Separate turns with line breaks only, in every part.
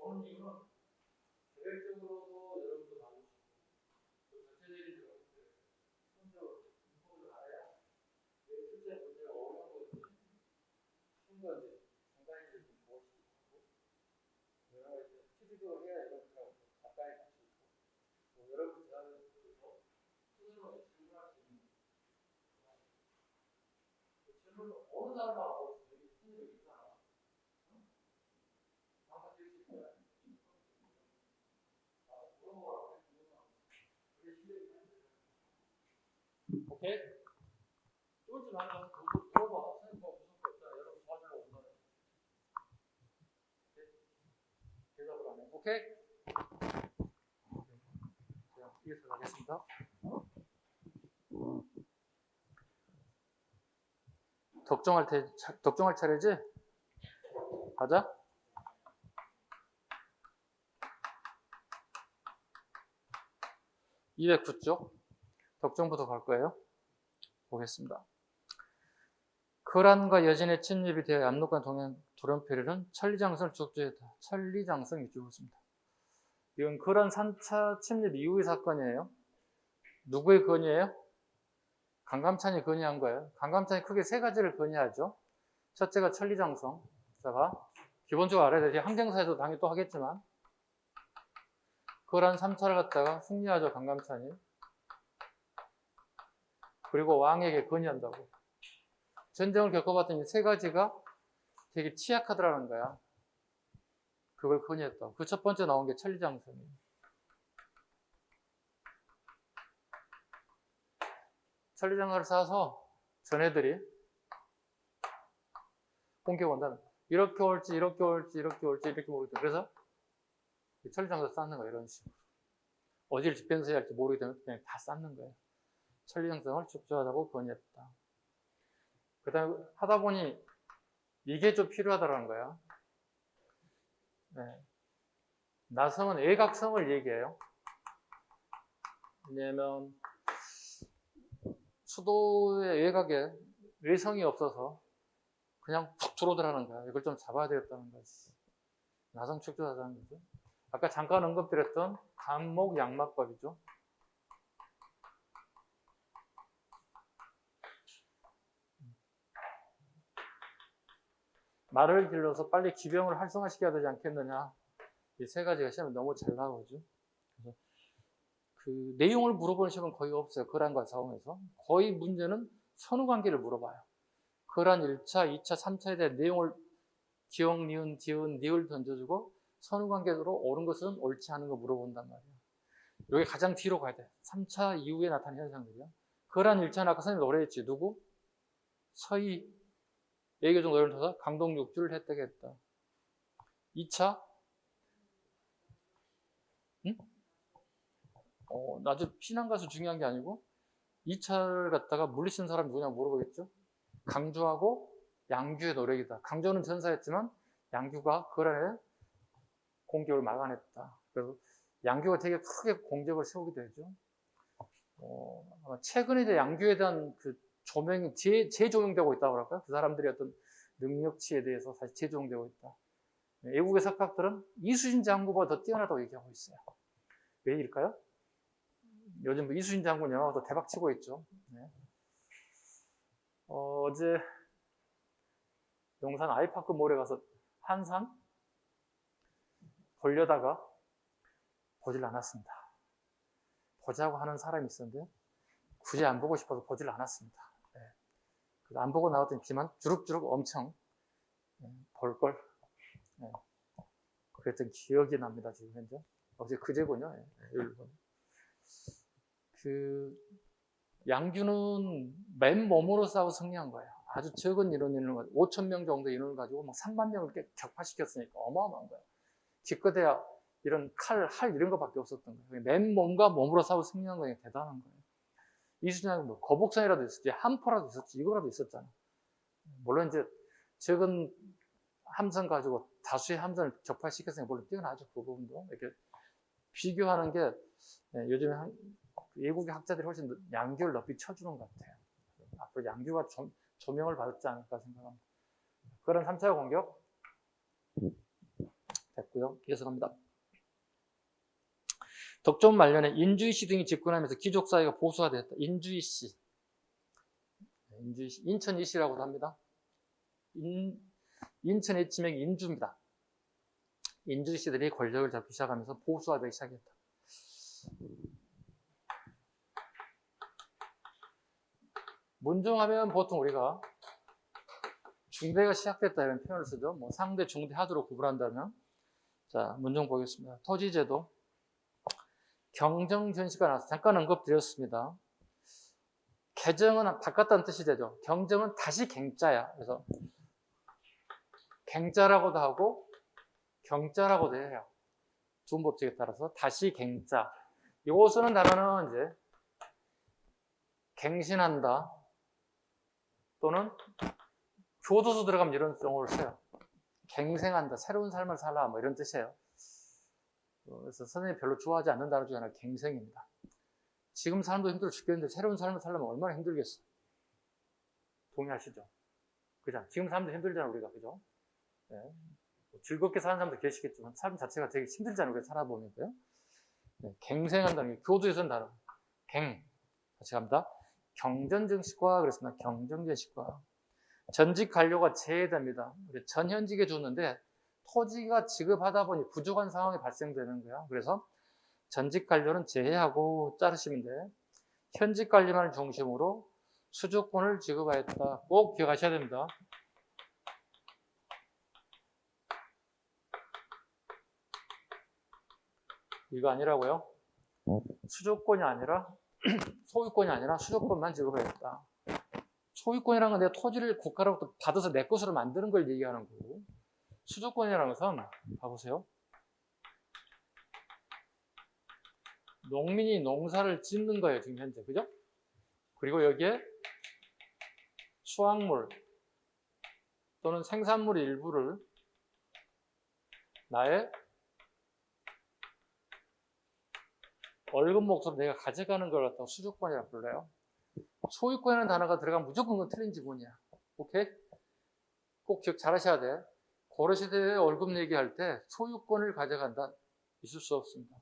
보는 이유는 계획적으로도 여러분도 나오시고 또 전체적인 여러분들 순서 인포를 알아야 실제 문제가 어려운 건지 쉬운 건지 상당히 좀 좋으시고 하고 여러 가지 피드백을 해야 여러분들하고 가까이 갈 수 있고 또 여러분 대화에서 스스로 질문할 수 있는 질문을 어느 사람하고 되게 스님이 있잖아. 아까 되게 쉽잖아. 오케이? 쫄지 말고 물어봐. 선생님 뭐 무슨 거 없잖아. 여러분 도와주려고 온다네. 대답을 안 해. 오케이? 그냥 뒤에서 가겠습니다. 덕종할 차례지? 가자. 209쪽. 덕종부터 갈 거예요. 보겠습니다. 거란과 여진의 침입이 되어 압록강 동행 도련표리는 천리장성을 죽주했다. 천리장성이 죽었습니다. 이건 거란 3차 침입 이후의 사건이에요. 누구의 건의예요? 강감찬이 건의한 거예요. 강감찬이 크게 세 가지를 건의하죠. 첫째가 천리장성. 자, 기본적으로 알아야 되지. 항쟁사에도 당연히 또 하겠지만 거란 3차를 갖다가 승리하죠. 강감찬이. 그리고 왕에게 건의한다고. 전쟁을 겪어봤더니 세 가지가 되게 취약하더라는 거야. 그걸 건의했다고. 그 첫 번째 나온 게 천리장성이에요. 천리장성을 쌓아서 전해들이 공격 온다는 거야. 이렇게 올지 이렇게 올지 이렇게 올지 이렇게 모르겠다. 그래서 천리장성을 쌓는 거야. 이런 식으로. 어디를 집행서야 할지 모르게 되면 그냥 다 쌓는 거예요. 천리장성을 축조하다고 건의했다. 그 다음에 하다 보니 이게 좀 필요하다는 거야. 네. 나성은 외곽성을 얘기해요. 왜냐면 수도의 외곽에 외성이 없어서 그냥 푹 들어오더라는 거야. 이걸 좀 잡아야 되겠다는 거지. 나성 축조하자는 거죠. 아까 잠깐 언급드렸던 간목 양마법이죠. 말을 길러서 빨리 기병을 활성화시켜야 되지 않겠느냐. 이 세 가지가 시험에 너무 잘 나오죠. 그래서 그 내용을 물어보는 시험은 거의 없어요. 거란과 싸움에서. 거의 문제는 선후관계를 물어봐요. 거란 1차, 2차, 3차에 대한 내용을 기억, 니은, 디은, 니을 던져주고 선후관계로 옳은 것은 옳지 않은 거 물어본단 말이에요. 이게 가장 뒤로 가야 돼. 3차 이후에 나타나는 현상들이야. 거란 1차는 아까 선생님 노래했지. 누구? 서희. 예교적 노래를 타서 강동 6주를 획득했다. 2차? 응? 아주 피난가수 중요한 게 아니고 2차를 갖다가 물리친 사람이 누구냐 물어보겠죠. 강주하고 양규의 노력이다. 강주는 전사했지만 양규가 거란의 공격을 막아냈다. 그래서 양규가 되게 크게 공격을 세우게 되죠. 아마 최근에 이제 양규에 대한 그 조명이 재조명되고 있다고 할까요? 그 사람들의 어떤 능력치에 대해서 다시 재조명되고 있다. 외국의 석학들은 이수신 장군보다 더 뛰어나다고 얘기하고 있어요. 왜일까요? 요즘 이수신 장군 영화가 또 대박 치고 있죠. 네. 어제 용산 아이파크 몰에 가서 한산 보려다가 보질 않았습니다. 보자고 하는 사람이 있었는데 굳이 안 보고 싶어서 보질 않았습니다. 네. 안 보고 나왔더니 비만 주룩주룩 엄청 볼걸 네. 그랬던 기억이 납니다. 지금 현재 어제 그제군요. 네. 그 양규는 맨몸으로 싸워 승리한 거예요. 아주 적은 인원을 5,000명 정도 인원을 가지고 막 3만 명을 격파시켰으니까 어마어마한 거예요. 기껏해야 이런 칼 이런 거밖에 없었던 거예요. 맨몸과 몸으로 싸워 승리한 거니까 대단한 거예요. 이수진하고 뭐 거북선이라도 있었지, 한포라도 있었지, 이거라도 있었잖아. 물론 이제 적은 함선 가지고 다수의 함선을 격파시켰으니까 물론 뛰어나죠. 그 부분도. 이렇게 비교하는 게 요즘에 외국의 학자들이 훨씬 양규를 높이 쳐주는 것 같아요. 앞으로 양규가 조명을 받지 않을까 생각합니다. 그런 3차 공격 됐고요. 계속합니다. 덕종 말년에 인주희 씨 등이 집권하면서 귀족사회가 보수화되었다. 인주희 씨. 인천 이씨라고도 합니다. 인천의 지명이 인주입니다. 인주희 씨들이 권력을 잡기 시작하면서 보수화되기 시작했다. 문종하면 보통 우리가 중대가 시작됐다 이런 표현을 쓰죠. 뭐 상대, 중대, 하도로 구분한다면. 자, 문종 보겠습니다. 토지제도. 경정전시가 나와서 잠깐 언급드렸습니다. 개정은 바꿨다는 뜻이 되죠. 경정은 다시 갱자야. 그래서 갱자라고도 하고 경자라고도 해요. 주문법칙에 따라서 다시 갱자. 이거 쓰는 단어는 이제 갱신한다 또는 교도소 들어가면 이런 용어를 써요. 갱생한다, 새로운 삶을 살라 뭐 이런 뜻이에요. 그래서 선생님이 별로 좋아하지 않는 단어 중에 하나가 갱생입니다. 지금 삶도 힘들어 죽겠는데 새로운 삶을 살려면 얼마나 힘들겠어. 동의하시죠? 그죠? 지금 삶도 힘들잖아 우리가. 그죠? 네. 즐겁게 사는 사람도 계시겠지만 삶 자체가 되게 힘들잖아요. 우리가 살아보니까요. 네. 갱생한다는 게 교도에 쓴 단어. 갱. 같이 갑니다. 경전정식과 그랬습니다. 경정정식과. 전직 관료가 제외됩니다. 전현직에 줬는데 토지가 지급하다 보니 부족한 상황이 발생되는 거야. 그래서 전직 관료는 제외하고 자르시면 돼. 현직 관료만을 중심으로 수주권을 지급하였다. 꼭 기억하셔야 됩니다. 이거 아니라고요? 수주권이 아니라 소유권이 아니라 수주권만 지급하였다. 소유권이라는 건 내가 토지를 국가로부터 받아서 내 것으로 만드는 걸 얘기하는 거고, 수주권이라는 것은 봐보세요. 농민이 농사를 짓는 거예요, 지금 현재. 그죠? 그리고 여기에 수확물 또는 생산물의 일부를 나의 월급 몫으로 내가 가져가는 걸 갖다가 수주권이라고 불러요. 소유권이라는 단어가 들어가면 무조건 그건 틀린 지문이야. 오케이? 꼭 기억 잘 하셔야 돼. 고려시대에 월급 내기 할 때 소유권을 가져간다. 있을 수 없습니다.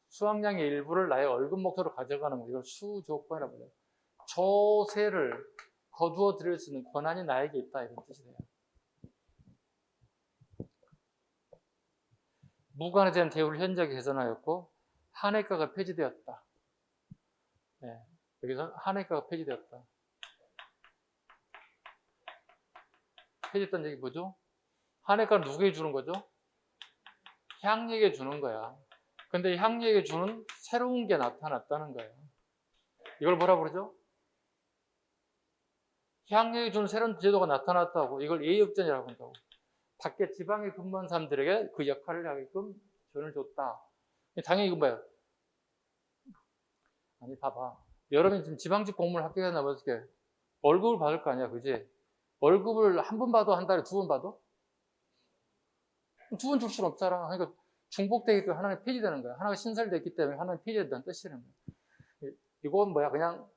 수확량의 일부를 나의 월급 목표로 가져가는 거, 이걸 수조권이라고 해요. 조세를 거두어 드릴 수 있는 권한이 나에게 있다, 이런 뜻이 돼요. 무관에 대한 대우를 현저하게 개선하였고 한해가가 폐지되었다. 네, 여기서 한해가가 폐지되었다. 폐지했다는 얘기 뭐죠? 한해가는 누구에게 주는 거죠? 향리에게 주는 거야. 근데 향리에게 주는 새로운 게 나타났다는 거예요. 이걸 뭐라 그러죠? 향리에게 주는 새로운 제도가 나타났다고, 이걸 예역전이라고 한다고. 밖에 지방에 근무한 사람들에게 그 역할을 하게끔 전을 줬다. 당연히 이건 뭐예요? 아니, 봐봐. 여러분이 지금 지방직 공무원 합격해 나면 어떻게 월급을 받을 거 아니야, 그지? 월급을 한 번 받아, 한 달에 두 번 받아? 두 번 줄 수는 없잖아. 그러니까 중복되기 때문에 하나는 폐지되는 거야. 하나가 신설됐기 때문에 하나는 폐지된다는 뜻이라는 거야. 이건 뭐야? 그냥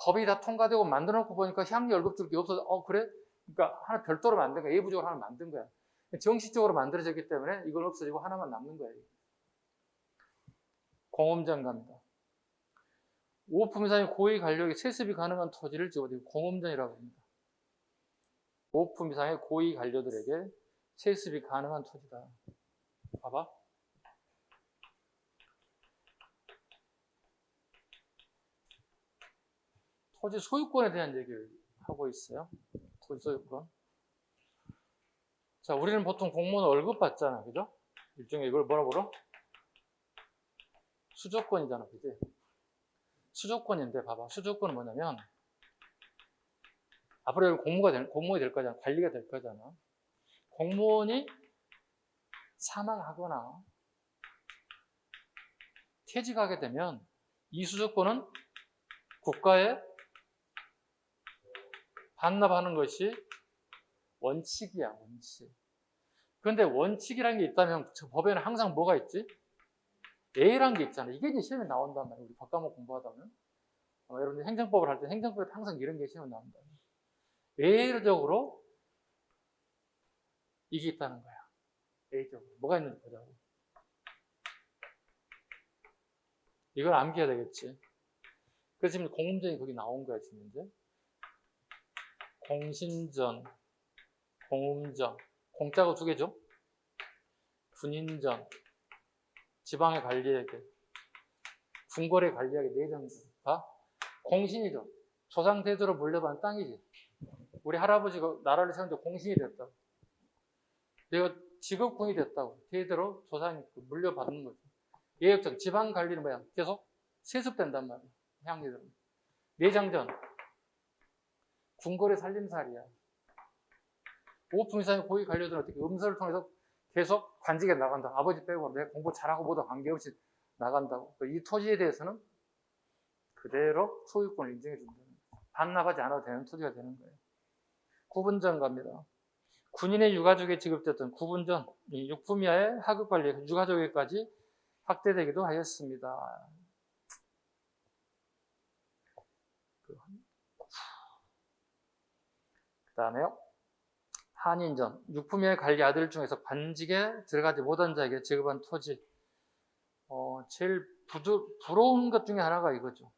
법이 다 통과되고 만들어 놓고 보니까 향리 월급 줄 게 없어서, 그래? 그러니까 하나 별도로 만든 거야. 예부적으로 하나 만든 거야. 정식적으로 만들어졌기 때문에 이건 없어지고 하나만 남는 거예요. 공업장갑니다. 오품 이상의 고위 관료에게 세습이 가능한 토지를 집어들고 공업전이라고 합니다. 오품 이상의 고위 관료들에게 세습이 가능한 토지다. 봐봐. 토지 소유권에 대한 얘기를 하고 있어요. 토지 소유권. 자, 우리는 보통 공무원 월급 받잖아. 그죠? 일종의 이걸 뭐라 불러? 수조권이잖아. 그지? 수조권인데, 봐봐. 수조권은 뭐냐면, 앞으로 공무원이 될 거잖아. 관리가 될 거잖아. 공무원이 사망하거나 퇴직하게 되면 이 수조권은 국가에 반납하는 것이 원칙이야, 원칙. 그런데 원칙이라는 게 있다면 저 법에는 항상 뭐가 있지? A라는 게 있잖아. 이게 이제 시험에 나온단 말이야. 우리 과과목 공부하다 보면. 여러분들 행정법을 할 때 행정법에 항상 이런 게 시험에 나온다. A적으로 이게 있다는 거야. A적으로. 뭐가 있는지 보자고. 이걸 암기해야 되겠지. 그래서 지금 공음전이 거기 나온 거야, 지금 이제. 공신전, 공음전. 공짜가 2개죠? 군인전, 지방의 관리에게, 궁궐의 관리에게 4장 다 공신이죠. 조상대대로 물려받은 땅이지. 우리 할아버지가 나라를 세우는데 공신이 됐다고. 내가 직업군이 됐다고. 대대로 조상이 물려받는 거죠. 예역적 지방 관리는 뭐야? 계속 세습된단 말이야. 향리들은. 내장전, 궁궐의 살림살이야. 5품 이상의 고위 관료들은 어떻게 음서를 통해서 계속 관직에 나간다. 아버지 빼고 내 공부 잘하고 뭐도 관계없이 나간다고. 이 토지에 대해서는 그대로 소유권을 인정해 준다. 반납하지 않아도 되는 토지가 되는 거예요. 구분전 갑니다. 군인의 유가족에 지급됐던 구분전, 이 육품 이하의 하급 관리, 유가족에까지 확대되기도 하였습니다. 그 다음에요. 한인전, 육품 이하의 관리 아들 중에서 관직에 들어가지 못한 자에게 지급한 토지. 제일 부러운 것 중에 하나가 이거죠.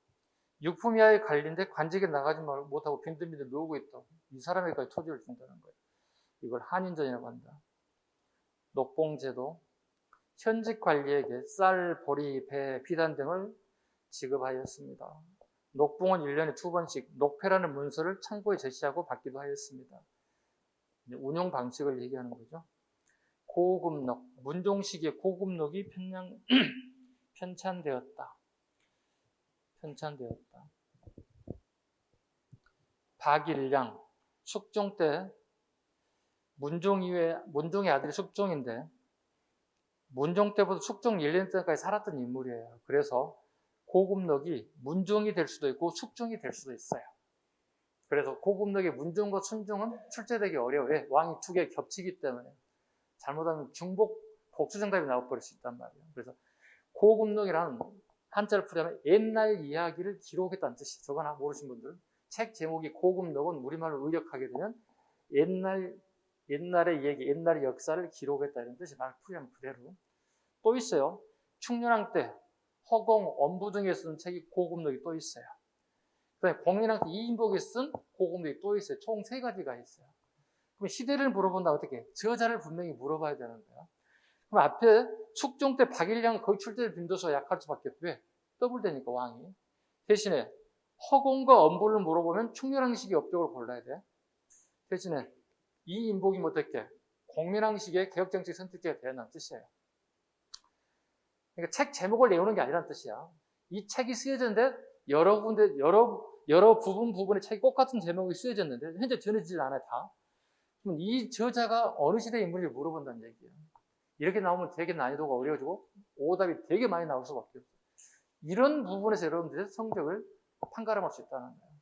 육품 이하의 관리인데 관직에 나가지 못하고 빈둥빈둥 누우고 있다고. 이 사람에게까지 토지를 준다는 거예요. 이걸 한인전이라고 한다. 녹봉제도, 현직 관리에게 쌀, 보리, 배, 비단 등을 지급하였습니다. 녹봉은 1년에 2번씩 녹패라는 문서를 창고에 제시하고 받기도 하였습니다. 운용 방식을 얘기하는 거죠. 고급록, 문종시기에 고급록이 편찬되었다. 박일량, 숙종 때 문종의 아들이 숙종인데 문종 때부터 숙종 1년 때까지 살았던 인물이에요. 그래서 고급록이 문종이 될 수도 있고 숙종이 될 수도 있어요. 그래서 고급록의 문종과 순종은 출제되기 어려워요. 왕이 2개 겹치기 때문에 잘못하면 중복 복수정답이 나와버릴 수 있단 말이에요. 그래서 고급록이라는 한자를 풀이하면 옛날 이야기를 기록했다는 뜻이에요. 저거 하나 모르신 분들. 책 제목이 고급록은 우리말로 의역하게 되면 옛날의 얘기, 옛날의 역사를 기록했다 이런 뜻이 말 풀이하면 그대로. 또 있어요. 충렬왕 때 허공, 엄부 등에 쓴 책이 고급록이 또 있어요. 그다음에 공인왕 때 이인복이 쓴 고급록이 또 있어요. 총 3가지가 있어요. 그럼 시대를 물어본다 어떻게? 저자를 분명히 물어봐야 되는 거야. 그럼 앞에 숙종 때 박일량 거의 출제될 빈도수가 약할 수밖에 없어요. 왜? 더블되니까 왕이. 대신에 허공과 엄부를 물어보면 충렬왕식의 업적을 골라야 돼. 대신에 이인복이면 어떻게? 공민왕식의 개혁정책 선택지가 되는 뜻이에요. 그러니까 책 제목을 내우는 게 아니라는 뜻이야. 이 책이 쓰여졌는데 여러 군데 여러 부분의 책이 똑같은 제목이 쓰여졌는데 현재 전해지질 않아요 다. 그럼 이 저자가 어느 시대의 인물인지 물어본다는 얘기예요. 이렇게 나오면 되게 난이도가 어려워지고 오답이 되게 많이 나올 수밖에 없어요. 이런 부분에서 여러분들의 성적을 판가름할 수 있다는 거예요.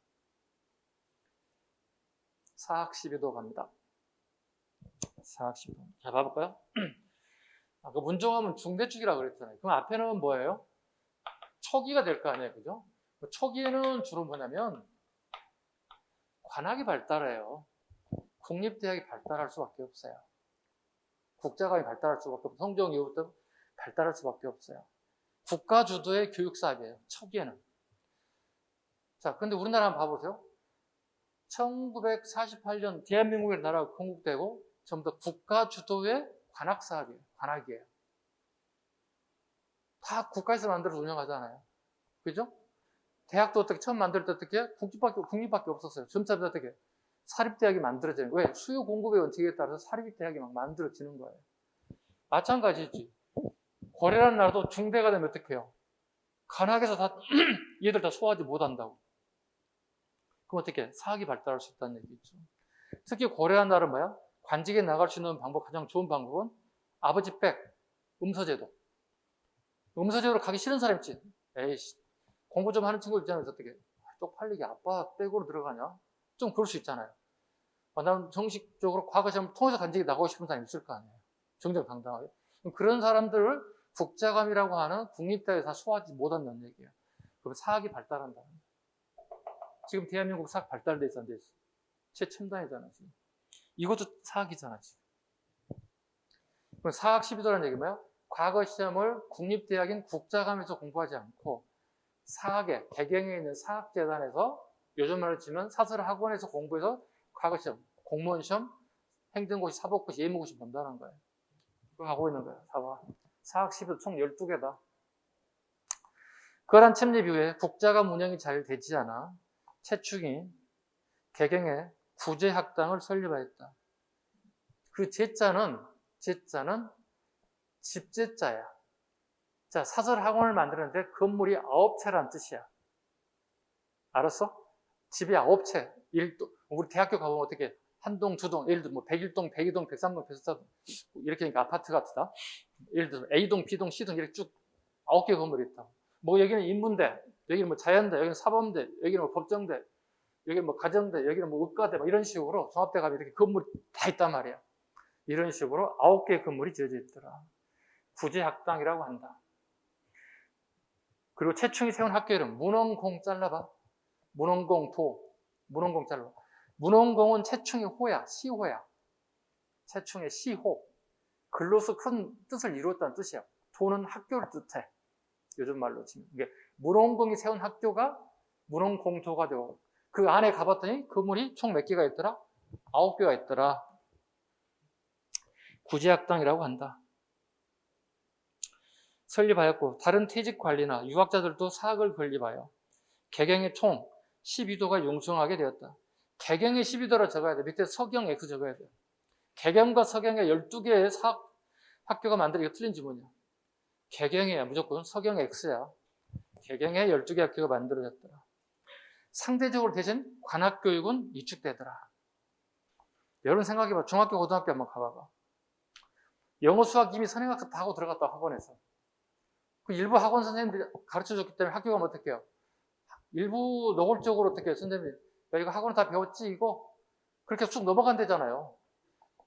사학시비도 갑니다. 사학시비도. 자, 봐볼까요? 아까 문종하면 중대축이라고 그랬잖아요. 그럼 앞에는 뭐예요? 초기가 될 거 아니에요, 그죠? 초기에는 주로 뭐냐면 관학이 발달해요. 국립대학이 발달할 수밖에 없어요. 국자감이 발달할 수밖에 없어요. 성종 이후부터 발달할 수밖에 없어요. 국가 주도의 교육사업이에요. 초기에는. 자, 근데 우리나라 한번 봐보세요. 1948년 대한민국의 나라가 건국되고 전부 다 국가 주도의 관학사업이에요. 관학이에요. 다 국가에서 만들어서 운영하잖아요. 그죠? 대학도 어떻게 처음 만들 때 어떻게 국립밖에 없었어요. 점차 어떻게 사립대학이 만들어져요. 왜? 수요 공급의 원칙에 따라서 사립대학이 막 만들어지는 거예요. 마찬가지지. 고려라는 나라도 중대가 되면 어떻게 해요? 관학에서 다 얘들 다 소화하지 못한다고. 그럼 어떻게? 사학이 발달할 수 있다는 얘기죠. 특히 고려라는 나라는 뭐야? 관직에 나갈 수 있는 방법, 가장 좋은 방법은 아버지 백, 음서제도. 음서제도로 가기 싫은 사람 있지? 에이씨, 공부 좀 하는 친구 있잖아요. 어떻게? 쪽팔리게 아빠 백으로 들어가냐? 좀 그럴 수 있잖아요. 나는 정식적으로 과거시험을 통해서 간직이 나가고 싶은 사람이 있을 거 아니에요. 정정당당하게. 그런 사람들을 국자감이라고 하는 국립대학에서 다 소화하지 못한다는 얘기예요. 그럼 사학이 발달한다. 지금 대한민국 사학 발달돼 있어, 안 돼 있어? 최첨단이잖아, 지금. 이것도 사학이잖아, 지금. 그럼 사학 12도라는 얘기 뭐야? 과거 시험을 국립대학인 국자감에서 공부하지 않고 사학에, 개경에 있는 사학재단에서 요즘 말로 치면 사설학원에서 공부해서 과거 시험, 공무원 시험, 행정고시, 사법고시, 예무고시 본다는 거예요. 그거 하고 있는 거예요. 봐봐. 사학 12도 총 12개다. 그러한 첩립 이후에 국자감 운영이 잘 되지 않아 최충이 개경에 구제학당을 설립하였다. 그 제자는 집제자야. 자, 사설학원을 만드는데 건물이 9채라는 뜻이야. 알았어? 집이 9채. 우리 대학교 가보면 어떻게 한 동, 두 동, 예를 들어 뭐 101동, 102동, 103동, 104동 이렇게 하니까 아파트 같다. 예를 들어 A동, B동, C동 이렇게 쭉 9개 건물이 있다. 뭐 여기는 인문대, 여기는 뭐 자연대, 여기는 사범대, 여기는 뭐 법정대, 여기는 뭐 가정대, 여기는 뭐 의과대 뭐 이런 식으로 종합대 가면 이렇게 건물이 다 있단 말이야. 이런 식으로 9개의 건물이 지어져 있더라. 구제학당이라고 한다. 그리고 최충이 세운 학교 이름 문헌공 잘라봐. 문헌공 잘라. 문헌공은 최충의 호야, 시호야. 최충의 시호. 글로서 큰 뜻을 이루었다는 뜻이야. 도는 학교를 뜻해. 요즘 말로 치면. 이게 문헌공이 세운 학교가 문헌공도가 되고 그 안에 가봤더니 건물이 총 몇 개가 있더라? 9개가 있더라. 구제학당이라고 한다. 설립하였고 다른 퇴직 관리나 유학자들도 사학을 건립하여 개경의 총 12도가 융성하게 되었다. 개경의 12도라 적어야 돼. 밑에 서경 X 적어야 돼. 개경과 서경의 12개의 사학 학교가 만들어지고 틀린 지문이야. 개경이야. 무조건 서경 X야. 개경의 12개 학교가 만들어졌더라. 상대적으로 대신 관학교육은 위축되더라. 여러분 생각해봐. 중학교, 고등학교 한번 가봐봐. 영어, 수학 이미 선행학습 다 하고 들어갔다 학원에서. 그 일부 학원 선생님들이 가르쳐줬기 때문에 학교 가면 어떻게 해요? 일부 노골적으로 어떻게 해요? 선생님이 야 이거 학원 다 배웠지 이거? 그렇게 쑥 넘어간대잖아요.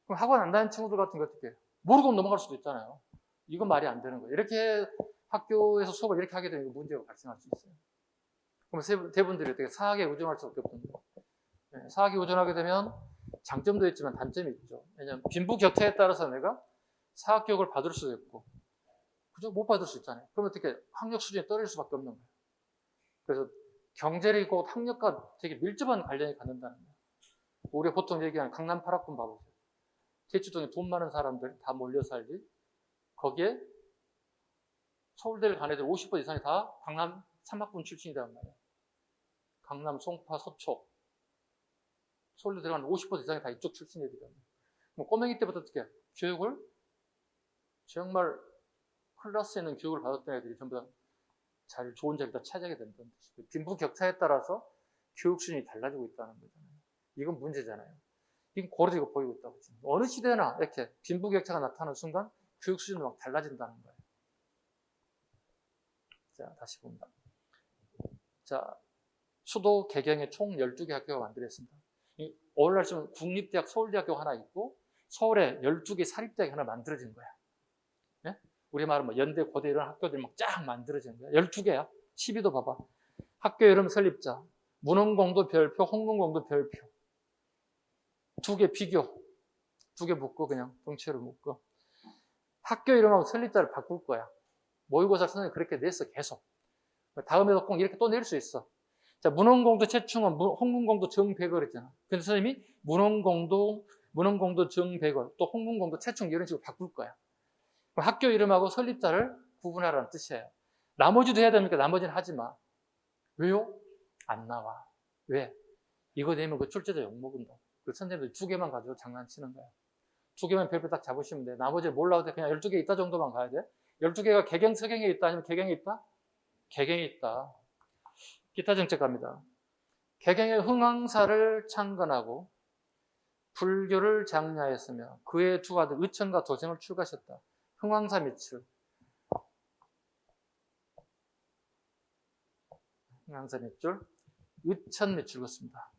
그럼 학원 안 다니는 친구들 같은 게 어떻게 해요? 모르고 넘어갈 수도 있잖아요. 이건 말이 안 되는 거예요. 이렇게 학교에서 수업을 이렇게 하게 되면 문제가 발생할 수 있어요. 그럼 대분들이 어떻게 사학에 의존할 수밖에 없는 거예요. 네, 사학에 의존하게 되면 장점도 있지만 단점이 있죠. 왜냐하면 빈부격차에 따라서 내가 사학 교육을 받을 수도 있고 그죠? 못 받을 수 있잖아요. 그럼 어떻게 학력 수준이 떨어질 수밖에 없는 거예요. 그래서 경제력이고 학력과 되게 밀접한 관련이 갖는다는 거예요. 우리가 보통 얘기하는 강남 8학군 봐보세요. 제주동에 돈 많은 사람들 다 몰려 살지. 거기에 서울대를 간 애들 50% 이상이 다 강남 3학군 출신이란 말이에요. 강남, 송파, 서초. 서울대 들어가는 50% 이상이 다 이쪽 출신 애들이란 말이에요. 그럼 꼬맹이 때부터 어떻게 교육을 정말 클래스 있는 교육을 받았던 애들이 전부 다 잘 좋은 자리를 다 차지하게 된다는 뜻이에요. 빈부격차에 따라서 교육 수준이 달라지고 있다는 거잖아요. 이건 문제잖아요. 이건 고려지고 보이고 있다고. 어느 시대나 이렇게 빈부격차가 나타나는 순간 교육 수준이 막 달라진다는 거예요. 자, 다시 봅니다. 자, 수도 개경에 총 12개 학교가 만들어졌습니다. 오늘날 지금 국립대학 서울대학교 하나 있고 서울에 12개 사립대학이 하나 만들어진 거야. 네? 우리 말은 뭐 연대, 고대 이런 학교들이 막 쫙 만들어진 거야. 12개야. 12도 봐봐. 학교 이름 설립자. 문헌공도 별표, 홍문공도 별표. 2개 비교. 2개 묶고 그냥 동체로 묶고. 학교 이름하고 설립자를 바꿀 거야. 모의고사 선생님이 그렇게 냈어, 계속. 다음에도 꼭 이렇게 또 낼 수 있어. 자, 문헌공도 최충원, 홍문공도 정백월 했잖아. 근데 선생님이 문헌공도 정백월, 또 홍문공도 최충 이런 식으로 바꿀 거야. 학교 이름하고 설립자를 구분하라는 뜻이에요. 나머지도 해야 됩니까? 나머지는 하지 마. 왜요? 안 나와. 왜? 이거 내면 그 출제자 욕먹은다. 그 선생님들 2개만 가지고 장난치는 거야. 2개만 별표 딱 잡으시면 돼. 나머지를 몰라도 돼. 그냥 12개 있다 정도만 가야 돼. 12개가 개경, 서경에 있다 아니면 개경에 있다? 개경에 있다. 기타 정책 갑니다. 개경의 흥왕사를 창건하고 불교를 장려하였으며 그의 두 아들 의천과 도생을 출가하셨다. 흥왕사 밑줄. 흥왕사 밑줄. 의천 밑줄 긋습니다.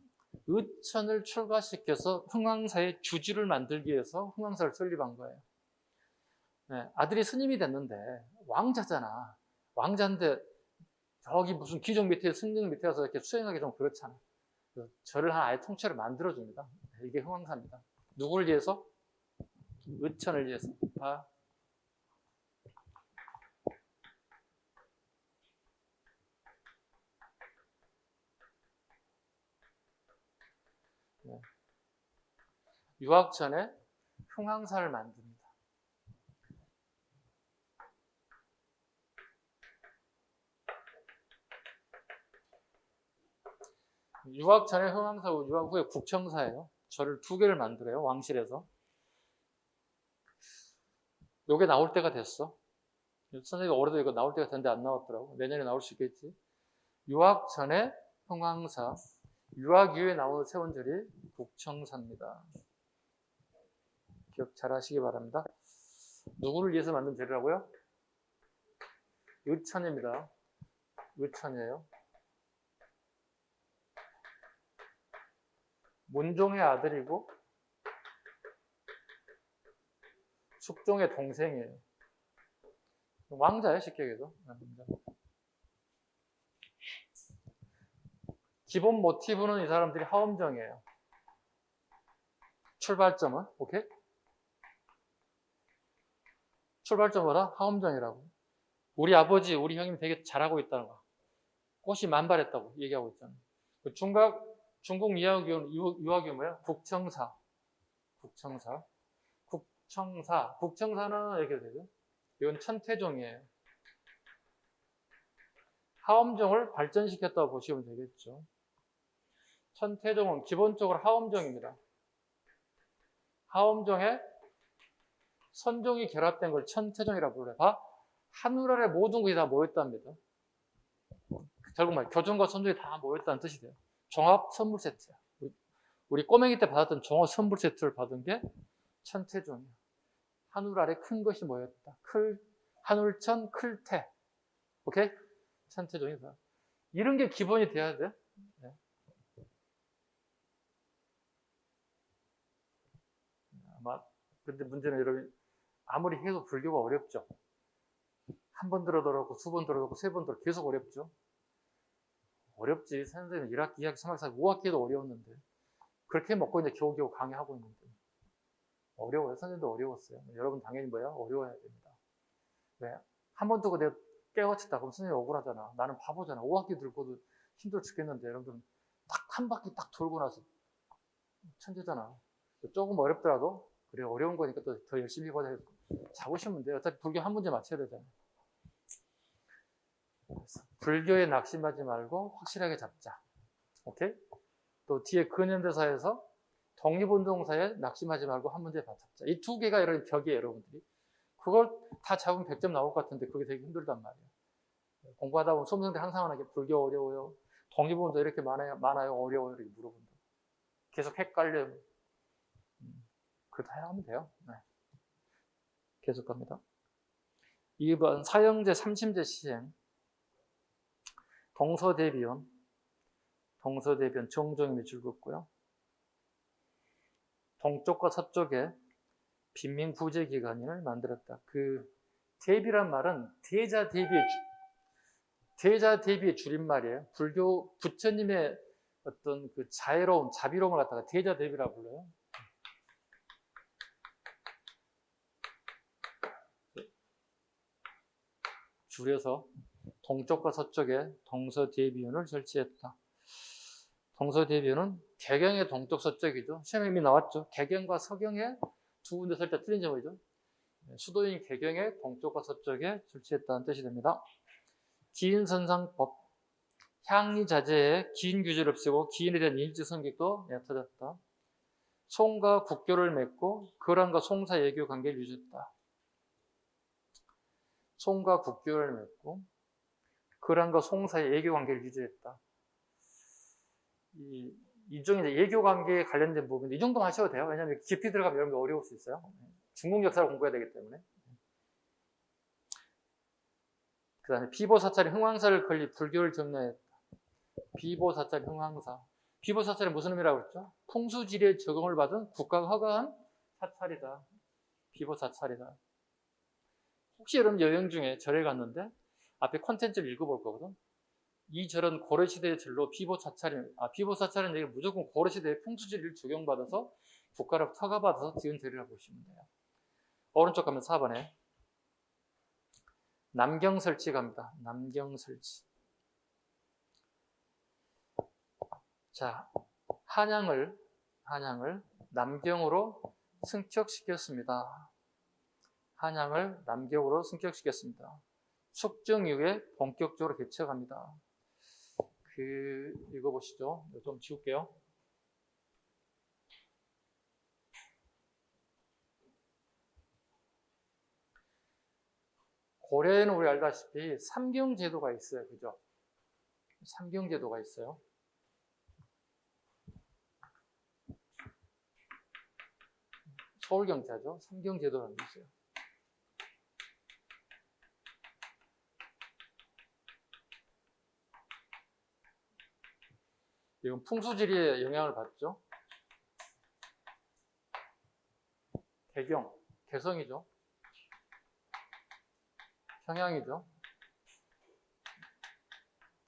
의천을 출가시켜서 흥왕사의 주지를 만들기 위해서 흥왕사를 설립한 거예요. 네, 아들이 스님이 됐는데 왕자잖아. 왕자인데 저기 무슨 기종 밑에 승정 밑에 가서 이렇게 수행하기 좀 그렇잖아. 절을 하나 아예 통째로 만들어줍니다. 이게 흥왕사입니다. 누구를 위해서? 의천을 위해서. 아. 네. 유학 전에 흥왕사를 만듭니다. 유학 전에 흥왕사고 유학 후에 국청사예요. 절을 2개를 만들어요. 왕실에서. 요게 나올 때가 됐어. 선생님이 올해도 이거 나올 때가 됐는데 안 나왔더라고. 내년에 나올 수 있겠지. 유학 전에 흥왕사, 유학 이후에 나오는 세원절이 국청사입니다. 기억 잘 하시기 바랍니다. 누구를 위해서 만든 절이라고요? 의천입니다. 의천이에요. 문종의 아들이고 숙종의 동생이에요. 왕자예요, 쉽게 얘기해서. 기본 모티브는 이 사람들이 하엄정이에요. 출발점은, 오케이? 출발점은 하엄정이라고. 우리 아버지, 우리 형님이 되게 잘하고 있다는 거. 꽃이 만발했다고 얘기하고 있잖아요. 중국 유학이 뭐야? 국청사. 국청사. 국청사는 이렇게 되죠. 이건 천태종이에요. 하엄정을 발전시켰다고 보시면 되겠죠. 천태종은 기본적으로 하엄정입니다. 하엄정에 선종이 결합된 걸 천태종이라고 불러요. 하늘 아래 모든 것이 다 모였답니다. 결국 말 교종과 선종이 다 모였다는 뜻이 돼요. 종합 선물 세트야. 우리 꼬맹이 때 받았던 종합 선물 세트를 받은 게 천태종이야. 하늘 아래 큰 것이 모였다. 하늘천 클태. 오케이? 천태종이다. 이런 게 기본이 돼야 돼. 네. 근데 문제는 여러분, 아무리 해도 불교가 어렵죠. 한 번 들어도 어렵고, 2번 들어도 어렵고, 3번 들어도 계속 어렵죠. 어렵지. 선생님 1학기, 2학기, 3학기, 5학기도 어려웠는데. 그렇게 먹고 이제 겨우겨우 강의하고 있는데. 어려워요. 선생님도 어려웠어요. 여러분 당연히 뭐야? 어려워야 됩니다. 왜? 한 번 두고 내가 깨우쳤다. 그럼 선생님 억울하잖아. 나는 바보잖아. 5학기 들고도 힘들어 죽겠는데 여러분들은 딱 한 바퀴 딱 돌고 나서 천재잖아. 조금 어렵더라도 그래 어려운 거니까 또 더 열심히 해보자. 잡으시면 돼요. 어차피 불교 한 문제 맞춰야 되잖아요. 불교에 낙심하지 말고 확실하게 잡자. 오케이? 또 뒤에 근현대사에서 독립운동사에 낙심하지 말고 한 문제 다 잡자. 이 2개가 여러분 벽이에요, 여러분들이. 그걸 다 잡으면 100점 나올 것 같은데 그게 되게 힘들단 말이에요. 공부하다 보면 수험생들 항상 하는 게 불교 어려워요. 독립운동 이렇게 많아요, 어려워요 이렇게 물어본다. 계속 헷갈려요. 그거 다 하면 돼요. 네. 계속 갑니다. 2번 사형제 삼심제 시행. 동서대비원 정종임이 즐겁고요. 동쪽과 서쪽에 빈민구제기관을 만들었다. 그 대비란 말은 대자대비의 줄임말이에요. 불교 부처님의 어떤 그 자비로움을 갖다가 대자대비라고 불러요. 줄여서 동쪽과 서쪽에 동서대비원을 설치했다. 동서대비원은 개경의 동쪽 서쪽이죠. 시험에 이미 나왔죠. 개경과 서경의 2군데 설때 틀린 점이죠. 수도인 개경의 동쪽과 서쪽에 설치했다는 뜻이 됩니다. 기인선상법, 향리자제에 기인 규제를 없애고 기인에 대한 인지 성격도 얕아졌다. 송과 국교를 맺고 거란과 송사 예교 관계를 유지했다. 송과 국교를 맺고 거란과 송사의 예교 관계를 유지했다. 이 중에 이제 예교 관계에 관련된 부분인데 이 정도만 하셔도 돼요. 왜냐하면 깊이 들어가면 여러분들 어려울 수 있어요. 중국 역사를 공부해야 되기 때문에. 그 다음에 비보사찰이 흥왕사를 건립 불교를 정리했다. 비보사찰 흥왕사. 비보사찰이 무슨 의미라고 그랬죠? 풍수지리에 적용을 받은 국가가 허가한 사찰이다. 비보사찰이다. 혹시 여러분 여행 중에 절에 갔는데 앞에 콘텐츠를 읽어볼 거거든. 이 절은 고려시대의 절로 비보사찰은 얘기 무조건 고려시대의 풍수지리를 적용받아서 국가로 허가받아서 지은 절이라고 보시면 돼요. 오른쪽 가면 4번에 남경설치 갑니다. 남경설치. 자, 한양을 남경으로 승격시켰습니다. 한양을 남경으로 승격시켰습니다. 숙정 이후에 본격적으로 개척합니다. 읽어보시죠. 좀 지울게요. 고려에는 우리 알다시피 삼경제도가 있어요. 그죠? 삼경제도가 있어요. 서울경제죠. 삼경제도라는 게 있어요. 이건 풍수지리에 영향을 받죠. 개성이죠. 평양이죠.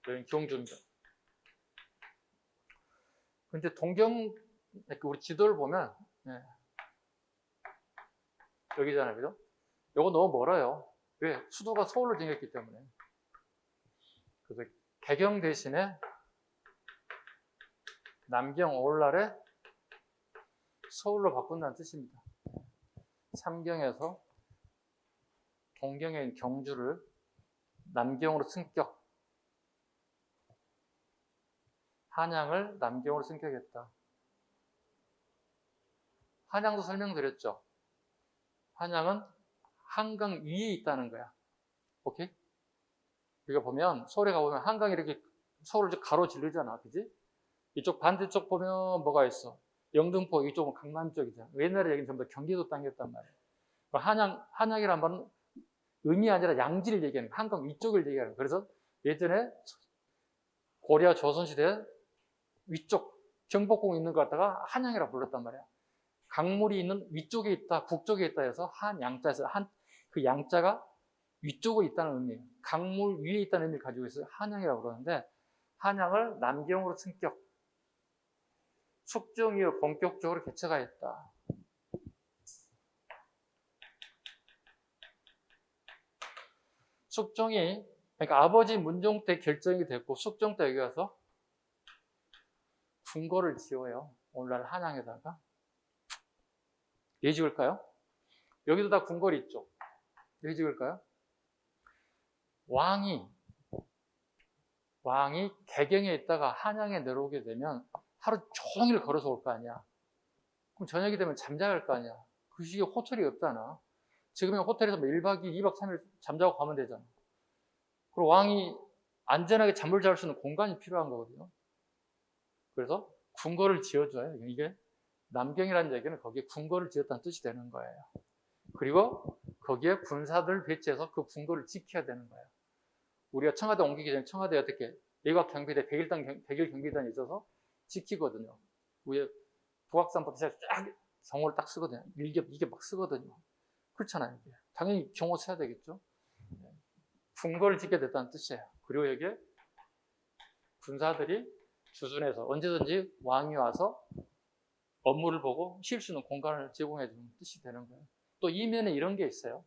여긴 경주입니다. 근데 우리 지도를 보면, 여기잖아요. 그죠? 요거 너무 멀어요. 왜? 수도가 서울로 생겼기 때문에. 그래서 개경 대신에 남경 오늘날에 서울로 바꾼다는 뜻입니다. 삼경에서 동경에 있는 경주를 남경으로 승격, 한양을 남경으로 승격했다. 한양도 설명드렸죠. 한양은 한강 위에 있다는 거야. 오케이? 우리가 보면 서울에 가보면 한강이 이렇게 서울을 가로지르잖아. 그지? 이쪽 반대쪽 보면 뭐가 있어? 영등포, 이쪽은 강남 쪽이잖아. 옛날에 여기는 전부 다 경기도 땅이었단 말이야. 한양이란 말은 음이 아니라 양지를 얘기하는 거야. 한강 위쪽을 얘기하는 거야. 그래서 예전에 고려 조선시대 위쪽 경복궁 있는 거 갖다가 한양이라고 불렀단 말이야. 강물이 있는 위쪽에 있다, 북쪽에 있다 해서 한양자에서 그 양자가 위쪽에 있다는 의미예요. 강물 위에 있다는 의미를 가지고 있어요. 한양이라고 그러는데 한양을 남경으로 승격, 숙정 이후 본격적으로 개척하였다. 숙정이 그러니까 아버지 문종 때 결정이 됐고 숙정 때 여기 와서 궁궐을 지어요. 오늘날 한양에다가. 왜 지을까요? 여기도 다 궁궐이 있죠. 왜 지을까요? 왕이 개경에 있다가 한양에 내려오게 되면 하루 종일 걸어서 올 거 아니야. 그럼 저녁이 되면 잠자갈 거 아니야. 그 시기에 호텔이 없잖아. 지금은 호텔에서 1박 2일, 2박 3일 잠자고 가면 되잖아. 그리고 왕이 안전하게 잠을 잘 수 있는 공간이 필요한 거거든요. 그래서 궁궐을 지어줘요. 이게 남경이라는 얘기는 거기에 궁궐을 지었다는 뜻이 되는 거예요. 그리고 거기에 군사들 배치해서 그 궁궐을 지켜야 되는 거예요. 우리가 청와대 옮기기 전에 청와대에 어떻게 외곽 경비대 100일 경비단이 있어서 지키거든요. 위에 북악산부터 시작 쫙 경호를 딱 쓰거든요. 이게 막 쓰거든요. 그렇잖아요. 이게. 당연히 경호 써야 되겠죠. 궁궐을 지켜야 됐다는 뜻이에요. 그리고 여기에 군사들이 주둔해서 언제든지 왕이 와서 업무를 보고 쉴 수 있는 공간을 제공해 주는 뜻이 되는 거예요. 또 이면에 이런 게 있어요.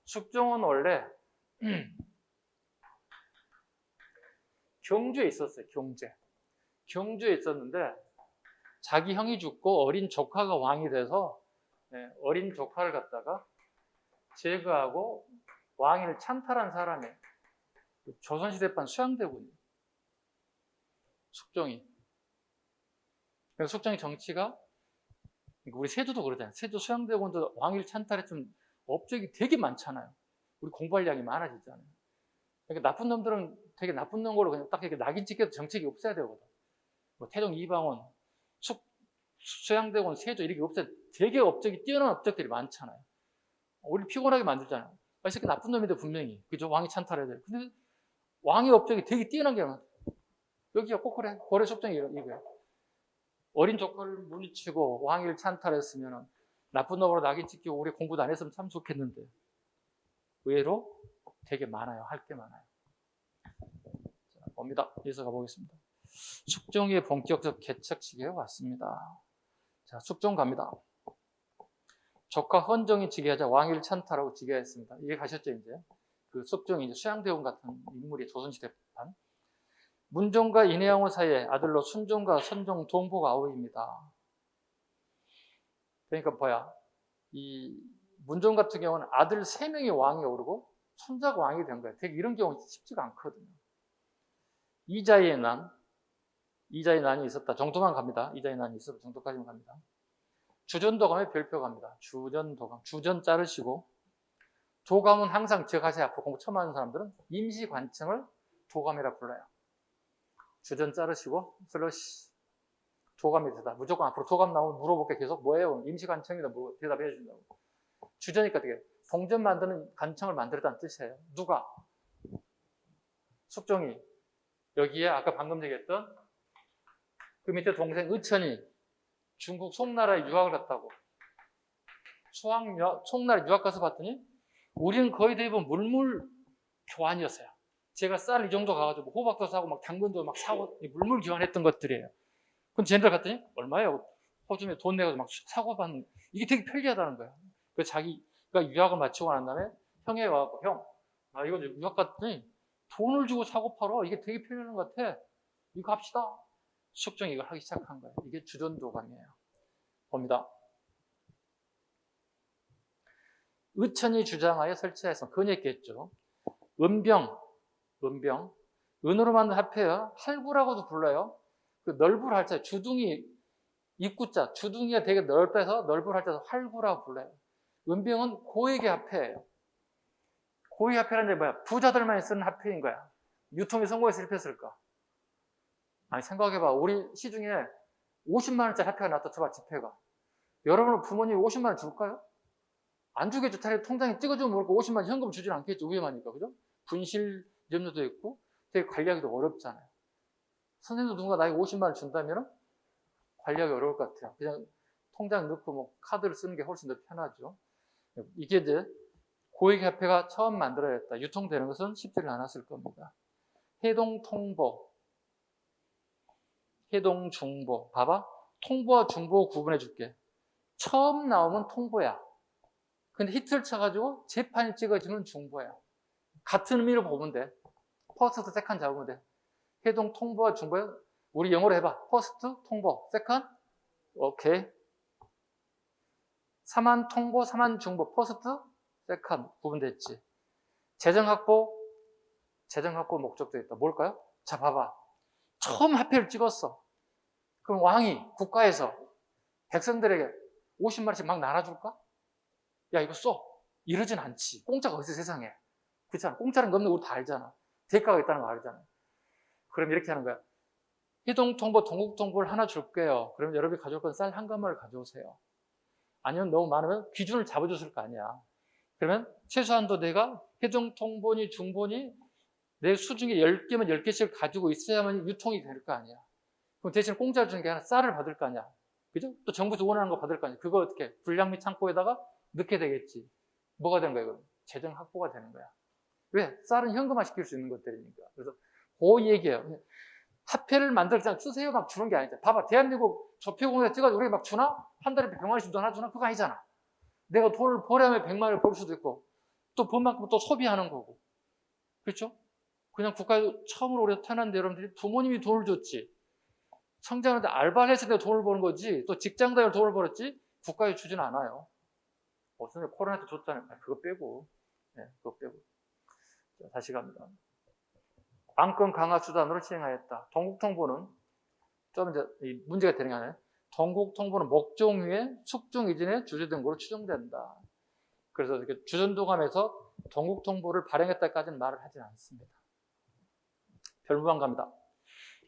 숙종은 원래 경주에 있었어요. 경주에 있었는데 자기 형이 죽고 어린 조카가 왕이 돼서 어린 조카를 갖다가 제거하고 왕위를 찬탈한 사람이 조선시대판 수양대군이에요. 숙종이. 그래서 숙종의 정치가 우리 세조도 그러잖아요. 세조 수양대군도 왕위를 찬탈했지만 업적이 되게 많잖아요. 우리 공부할 양이 많아지잖아요. 그러니까 나쁜 놈들은 되게 나쁜 놈으로 그냥 딱 이렇게 낙인 찍혀도 정책이 없어야 되거든. 뭐 태종 이방원, 수양대군, 세조 이렇게 없어야 되게 업적이 뛰어난 업적들이 많잖아요. 우리 피곤하게 만들잖아요. 이 새끼 나쁜 놈인데 분명히 그죠? 왕이 찬탈해야 돼요. 근데 왕의 업적이 되게 뛰어난 게 많아요. 여기가 꼭 그래. 고려 숙종이 이거야. 어린 조카를 물리치고 왕위를 찬탈했으면 나쁜 놈으로 낙인 찍히고 우리 공부도 안 했으면 참 좋겠는데 의외로 되게 많아요. 할 게 많아요. 자, 봅니다. 이어서 가보겠습니다. 숙종의 본격적 개척식에 왔습니다. 자, 숙종 갑니다. 조카 헌정이 즉위하자 왕위를 찬탈하고 즉위했습니다. 이해 가셨죠, 이제? 그 숙종이 이제 수양대원 같은 인물이 조선시대 반. 문종과 인해왕후 사이에 아들로 순종과 선종, 동보가 아우입니다. 그러니까 뭐야? 이 문종 같은 경우는 아들 3명이 왕이 오르고 손자가 왕이 된 거예요. 되게 이런 경우 쉽지가 않거든요. 이자의 난이 있었다. 정도만 갑니다. 이자의 난이 있었다. 정도까지만 갑니다. 주전도감의 별표 갑니다. 주전도감. 주전 자르시고 도감은 항상 제가세 앞으로 공부 처음 하는 사람들은 임시관청을 도감이라 불러요. 주전 자르시고 슬러시 도감이 되다. 무조건 앞으로 도감 나오면 물어볼게 계속 뭐예요? 임시관청이다. 대답해 준다고. 주전이니까 되게 동전 만드는 관청을 만들었다는 뜻이에요. 누가? 숙종이. 여기에 아까 방금 얘기했던 그 밑에 동생 의천이 중국 송나라에 유학을 갔다고. 송나라 유학 가서 봤더니 우리는 거의 대부분 물물 교환이었어요. 제가 쌀 이 정도 가가지고 호박도 사고 막 당근도 막 사고 물물 교환했던 것들이에요. 그럼 쟤네들 갔더니 얼마예요? 호주에 돈 내가지고 막 사고 받는 이게 되게 편리하다는 거야. 그래서 자기가 유학을 마치고 난 다음에 형에 와서 형, 나 이거 유학 갔더니 돈을 주고 사고 팔어. 이게 되게 편리한 것 같아. 이거 합시다. 숙종이 이걸 하기 시작한 거예요. 이게 주전도감이에요. 봅니다. 의천이 주장하여 설치해서 건의했겠죠. 은병, 은으로 만든 화폐요. 할구라고도 불러요. 그 넓을 할자, 주둥이, 입구자, 주둥이가 되게 넓어서 넓을 할자에서 할구라고 불러요. 은병은 고액의 화폐예요. 고액 화폐라는 게 뭐야? 부자들만 쓰는 화폐인 거야. 유통이 성공해서 실패했을까? 아니, 생각해봐. 우리 시중에 50만 원짜리 화폐가 나왔다 쳐봐, 지폐가. 여러분 부모님이 50만 원 줄까요? 안 주겠죠. 통장에 찍어주면 모르고 50만 원 현금 주진 않겠죠. 위험하니까. 그죠? 분실 염려도 있고 되게 관리하기도 어렵잖아요. 선생님도 누군가 나에게 50만 원 준다면 관리하기 어려울 것 같아요. 그냥 통장 넣고 뭐 카드를 쓰는 게 훨씬 더 편하죠. 이게 이제 고액 화폐가 처음 만들어졌다. 유통되는 것은 쉽지는 않았을 겁니다. 해동통보, 해동중보. 봐봐. 통보와 중보 구분해 줄게. 처음 나오면 통보야. 근데 히트를 쳐가지고 재판이 찍어지면 중보야. 같은 의미로 보면 돼. 퍼스트, 세컨 잡으면 돼. 해동 통보와 중보야. 우리 영어로 해봐. 퍼스트, 통보, 세컨. 오케이. 사만 통보, 사만 중보, 퍼스트, 세컨 구분됐지. 재정 확보 목적도 있다. 뭘까요? 자, 봐봐. 처음 화폐를 찍었어. 그럼 왕이 국가에서 백성들에게 50마리씩 막 나눠줄까? 야, 이거 써. 이러진 않지. 공짜가 어디서 세상에. 그렇잖아. 공짜는 거 없는 거 우리 다 알잖아. 대가가 있다는 거 알잖아. 그럼 이렇게 하는 거야. 희동통보, 동국통보를 하나 줄게요. 그러면 여러분이 가져올 건 쌀 한 가마를 가져오세요. 아니면 너무 많으면 기준을 잡아줬을 거 아니야. 그러면 최소한도 내가 해동통보니 중보니 내 수중에 10개면 10개씩 가지고 있어야만 유통이 될 거 아니야. 그럼 대신 공짜를 주는 게 아니라 쌀을 받을 거 아니야. 그죠? 또 정부에서 원하는 거 받을 거 아니야. 그거 어떻게? 불량 및 창고에다가 넣게 되겠지. 뭐가 되는 거야, 그럼? 재정 확보가 되는 거야. 왜? 쌀은 현금화 시킬 수 있는 것들이니까. 그래서 그 얘기예요. 화폐를 만들어서 그냥 쓰세요 막 주는 게 아니잖아. 봐봐. 대한민국 조폐공사 찍어서 우리가 막 주나? 한 달에 100만 원씩 돈 하나 주나? 그거 아니잖아. 내가 돈을 벌려면 100만 원을 벌 수도 있고 또 번 만큼 또 소비하는 거고. 그렇죠? 그냥 국가에 처음으로 우리가 태어났는데 여러분들이 부모님이 돈을 줬지. 성장하는데 알바를 했을 때 돈을 버는 거지. 또 직장 다닐 돈을 벌었지. 국가에 주진 않아요. 선생님 코로나 때 줬잖아요. 그거 빼고. 네, 그거 빼고. 자, 다시 갑니다. 안건 강화 수단으로 시행하였다. 동국통보는 좀 이제 문제가 되는 게 아니라 동국통보는 목종위에 숙종 이전에 주재된 것으로 추정된다. 그래서 이렇게 주전도감에서 동국통보를 발행했다까지는 말을 하진 않습니다. 별무만 갑니다.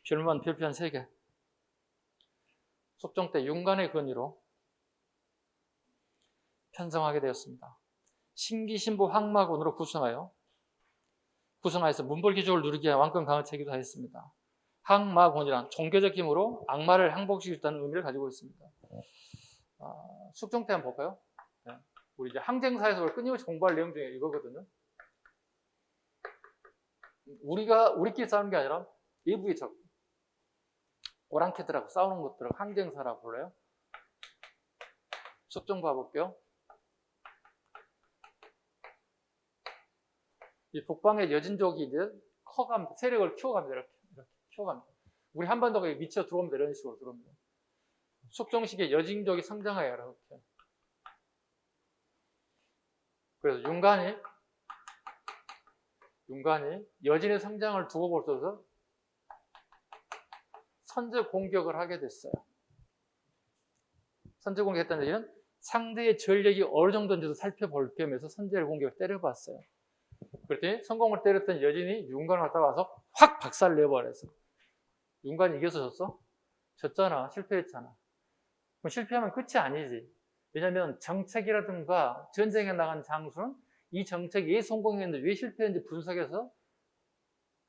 별무만 별표 한 3개. 숙종 때 윤관의 건의로 편성하게 되었습니다. 신기신보 황마군으로 구성하여서 문벌기조를 누리기 위한 왕권 강화 체계도 하였습니다. 항마곤이란 종교적 힘으로 악마를 항복시킬 수 있다는 의미를 가지고 있습니다. 숙종태 한번 볼까요? 네. 우리 이제 항쟁사에서 끊임없이 공부할 내용 중에 이거거든요. 우리끼리 싸우는 게 아니라 외부의 적, 오랑캐들하고 싸우는 것들을 항쟁사라고 불러요. 숙종 봐볼게요. 이 북방의 여진족이 이제 커갑니다. 세력을 키워갑니다. 이렇게 키워갑니다. 우리 한반도가 미쳐 들어옵니다. 이런 식으로 들어옵니다. 숙종시기에 여진족이 성장해요. 이렇게. 그래서 윤관이 여진의 성장을 두고 볼 수 없어서 선제 공격을 하게 됐어요. 선제 공격했다는 얘기는 상대의 전력이 어느 정도인지도 살펴볼 겸해서 선제를 공격을 때려봤어요. 그랬더니 성공을 때렸던 여진이 윤관을 갖다 와서 확 박살을 내버렸어. 윤관이 이겨서 졌어? 졌잖아. 실패했잖아. 그럼 실패하면 끝이 아니지. 왜냐하면 정책이라든가 전쟁에 나간 장수는 이 정책이 왜 성공했는지 왜 실패했는지 분석해서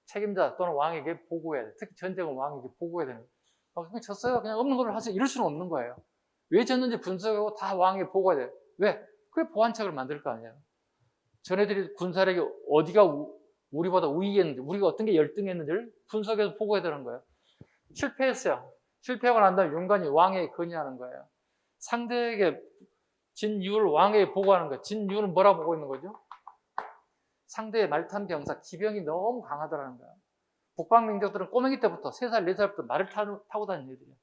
책임자 또는 왕에게 보고해야 돼. 특히 전쟁은 왕에게 보고해야 되는 거예요. 그냥 졌어요. 그냥 없는 걸 하세요. 이럴 수는 없는 거예요. 왜 졌는지 분석하고 다 왕에게 보고해야 돼. 왜? 그래 보완책을 만들 거 아니에요. 전애들이 군사력이 어디가 우리보다 우위했는지, 우리가 어떤 게 열등했는지를 분석해서 보고해야 되는 거예요. 실패했어요. 실패하고 난 다음에 윤관이 왕에게 건의하는 거예요. 상대에게 진 이유를 왕에게 보고하는 거예요. 진 이유는 뭐라고 보고 있는 거죠? 상대의 말탄 병사, 기병이 너무 강하더라는 거예요. 북방 민족들은 꼬맹이 때부터 3살, 4살부터 말을 타고 다니는 애들이에요.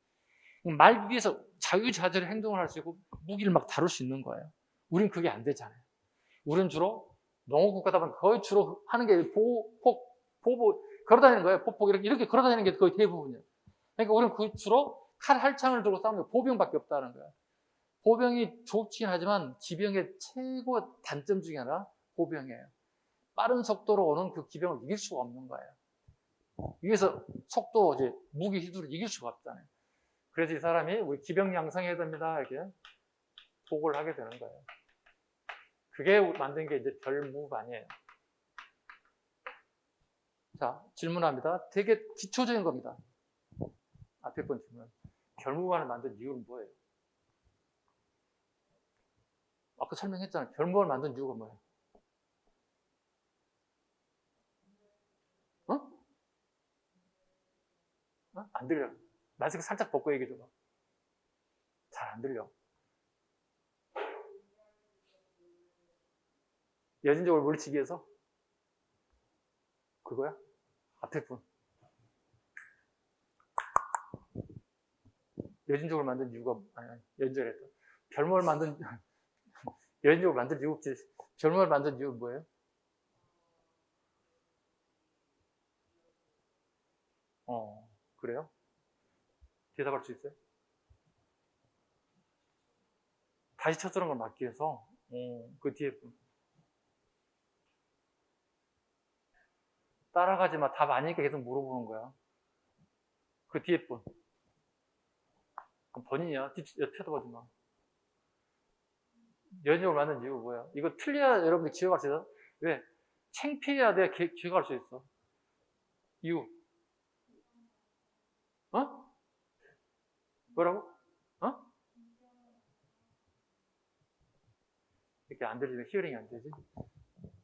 말 위에서 자유자재로 행동을 할 수 있고 무기를 막 다룰 수 있는 거예요. 우린 그게 안 되잖아요. 우린 주로 농업국가다 보면 거의 주로 하는 게 보보 걸어다니는 거예요. 폭폭 이렇게 걸어다니는 게 거의 대부분이에요. 그러니까 우리는 그 주로 칼 할창을 들고 싸우는 게 보병밖에 없다는 거예요. 보병이 좋긴 하지만 기병의 최고 단점 중에 하나 보병이에요. 빠른 속도로 오는 그 기병을 이길 수가 없는 거예요. 위에서 속도, 이제 무기 휘두르 이길 수가 없잖아요. 그래서 이 사람이 우리 기병 양성해야 됩니다. 이렇게 보고를 하게 되는 거예요. 그게 만든 게 이제 별무반이에요. 자, 질문합니다. 되게 기초적인 겁니다. 앞에 번 질문. 별무반을 만든 이유는 뭐예요? 아까 설명했잖아요. 별무반을 만든 이유가 뭐예요? 안 들려. 마스크 살짝 벗고 얘기해줘봐. 잘 안 들려. 여진족을 물리치기 위해서? 그거야? 앞에 분. 여진족을 만든 이유가, 아니, 여진족을 했다. 별모를 만든, 여진족을 만든 이유가 없지. 별모를 만든 이유는 뭐예요? 그래요? 대답할 수 있어요? 다시 첫째는 걸 막기 위해서? 그 뒤에 분. 따라가지 마. 답 아니니까 계속 물어보는 거야. 그 뒤에 분. 그럼 본인이야. 쳐다보지 마. 여진족을 만든 이유가 뭐야? 이거 틀려야 여러분들 기억할 수 있어. 왜? 창피해야 돼. 기억할 수 있어. 이유. 뭐라고? 이렇게 안 들리면 히어링이 안 되지?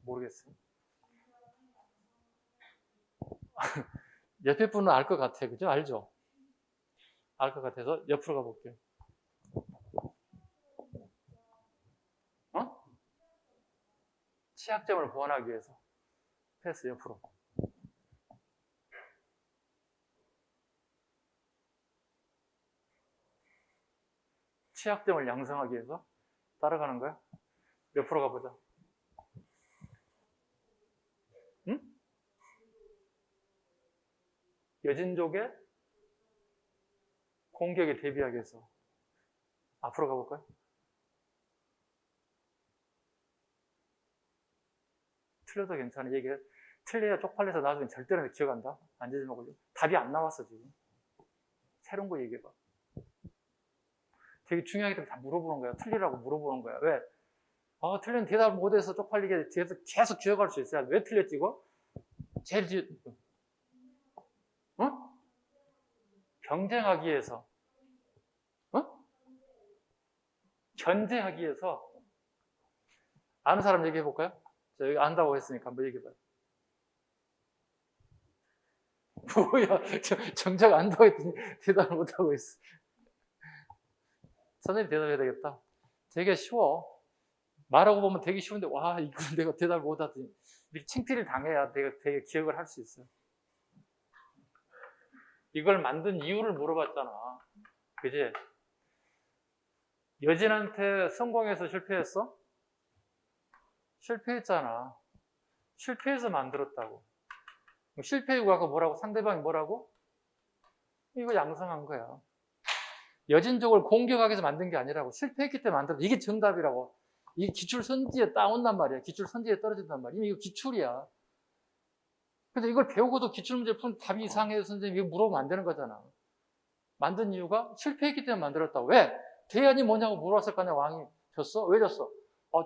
모르겠어. 옆에 분은 알 것 같아. 그죠? 알죠? 알 것 같아서 옆으로 가볼게요. 취약점을 보완하기 위해서. 패스 옆으로. 취약점을 양성하기 위해서 따라가는 거야? 옆으로 가보자. 응? 여진족의 공격에 대비하기 위해서. 앞으로 가볼까요? 틀려도 괜찮아. 얘기해. 틀려야 쪽팔려서 나중에 절대로 기억한다. 안 되지 말고. 답이 안 나왔어, 지금. 새로운 거 얘기해봐. 되게 중요하기 때문에 다 물어보는 거야. 틀리라고 물어보는 거야. 왜? 틀린 대답을 못해서 쪽팔리게 뒤에서 계속 기억할 수 있어야 왜 틀렸지, 이거? 제일 뒤에, 경쟁하기 위해서, 견제하기 위해서. 아는 사람 얘기해 볼까요? 저 여기 안다고 했으니까 한번 얘기해 봐요. 뭐야, 정작 안다고 했더니 대답을 못하고 있어. 선생님 대답해야 되겠다. 되게 쉬워. 말하고 보면 되게 쉬운데, 와, 이걸 내가 대답을 못하더니, 이렇게 창피를 당해야 내가 되게 기억을 할 수 있어요. 이걸 만든 이유를 물어봤잖아. 그지? 여진한테 성공해서 실패했어? 실패했잖아. 실패해서 만들었다고. 실패 유가가 뭐라고? 상대방이 뭐라고? 이거 양성한 거야. 여진족을 공격하기 위해서 만든 게 아니라고. 실패했기 때문에 만들었다. 이게 정답이라고. 이게 기출 선지에 따온단 말이야. 기출 선지에 떨어진단 말이야. 이거 기출이야. 근데 이걸 배우고도 기출문제 푸는 답이 이상해서 선생님 이거 물어보면 안 되는 거잖아. 만든 이유가 실패했기 때문에 만들었다고. 왜? 대안이 뭐냐고 물어봤을 거 아니야. 왕이 졌어? 왜 졌어?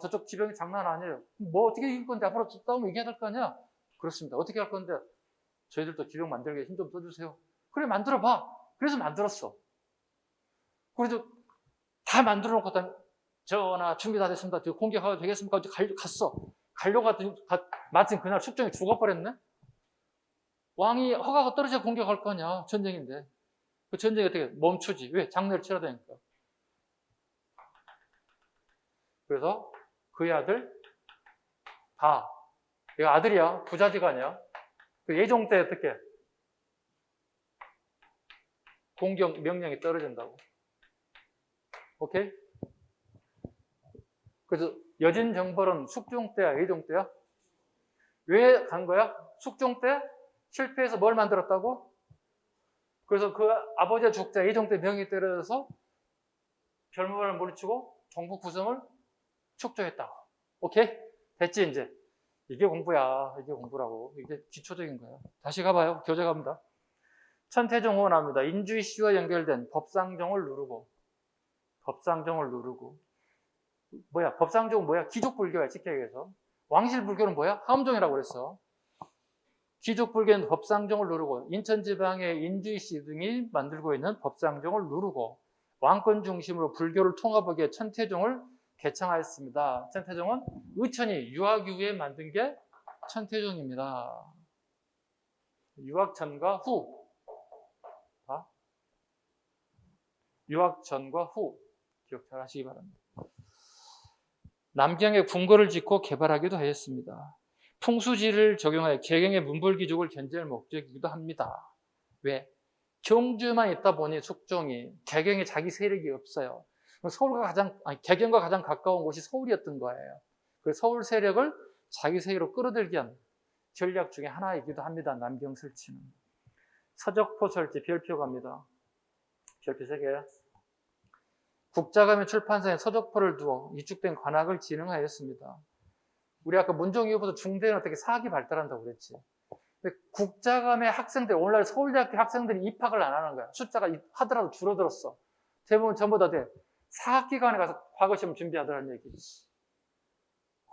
저쪽 지병이 장난 아니에요. 뭐 어떻게 이길 건데 앞으로 싸우면 이겨야 될 거 아니야? 그렇습니다. 어떻게 할 건데? 저희들도 지병 만들게 힘 좀 써주세요. 그래, 만들어봐. 그래서 만들었어. 그래도 다 만들어 놓고 전하 준비 다 됐습니다. 공격하도 되겠습니까? 갔어. 가려고 하더니 마침 그날 숙종이 죽어버렸네? 왕이 허가가 떨어져야 공격할 거 아니야. 전쟁인데. 그 전쟁이 어떻게 멈추지? 왜? 장례를 치러야 되니까. 그래서 그의 아들 다. 이거 아들이야. 부자지간이야. 그 예종 때 어떻게? 공격 명령이 떨어진다고. 오케이? 그래서 여진 정벌은 숙종 때야, 예종 때야? 왜 간 거야? 숙종 때 실패해서 뭘 만들었다고? 그래서 그 아버지의 죽자 예종 때 명이 떨어져서 별무관을 물리치고 정부 구성을 축조했다고. 오케이? 됐지 이제. 이게 공부야. 이게 공부라고. 이게 기초적인 거야. 다시 가봐요. 교재 갑니다. 천태종 호원합니다. 인주이씨와 연결된 법상정을 누르고 뭐야? 법상정은 뭐야? 기족불교야. 직계에서. 왕실불교는 뭐야? 하엄종이라고 그랬어. 기족불교는 법상정을 누르고 인천지방의 인주이씨 등이 만들고 있는 법상정을 누르고 왕권 중심으로 불교를 통합하기 위해 천태종을 개창하였습니다. 천태종은 의천이 유학 이후에 만든 게 천태종입니다. 유학 전과 후. 유학 전과 후. 기억 잘 하시기 바랍니다. 남경에 궁궐을 짓고 개발하기도 하였습니다. 풍수지를 적용하여 개경의 문불귀족을 견제할 목적이기도 합니다. 왜? 경주만 있다 보니 숙종이 개경에 자기 세력이 없어요. 개경과 가장 가까운 곳이 서울이었던 거예요. 그래서 서울 세력을 자기 세력으로 끌어들기 위한 전략 중에 하나이기도 합니다. 남경 설치는. 서적포 설치 별표 갑니다. 별표 3개. 국자감의 출판사에 서적포를 두어 이축된 관악을 진흥하였습니다. 우리 아까 문종 이후부터 중대는 어떻게 사학이 발달한다고 그랬지. 근데 국자감의 학생들, 오늘날 서울대학교 학생들이 입학을 안 하는 거야. 숫자가 하더라도 줄어들었어. 대부분 전부 다 돼. 사학기관에 가서 과거시험 준비하더라는 얘기지.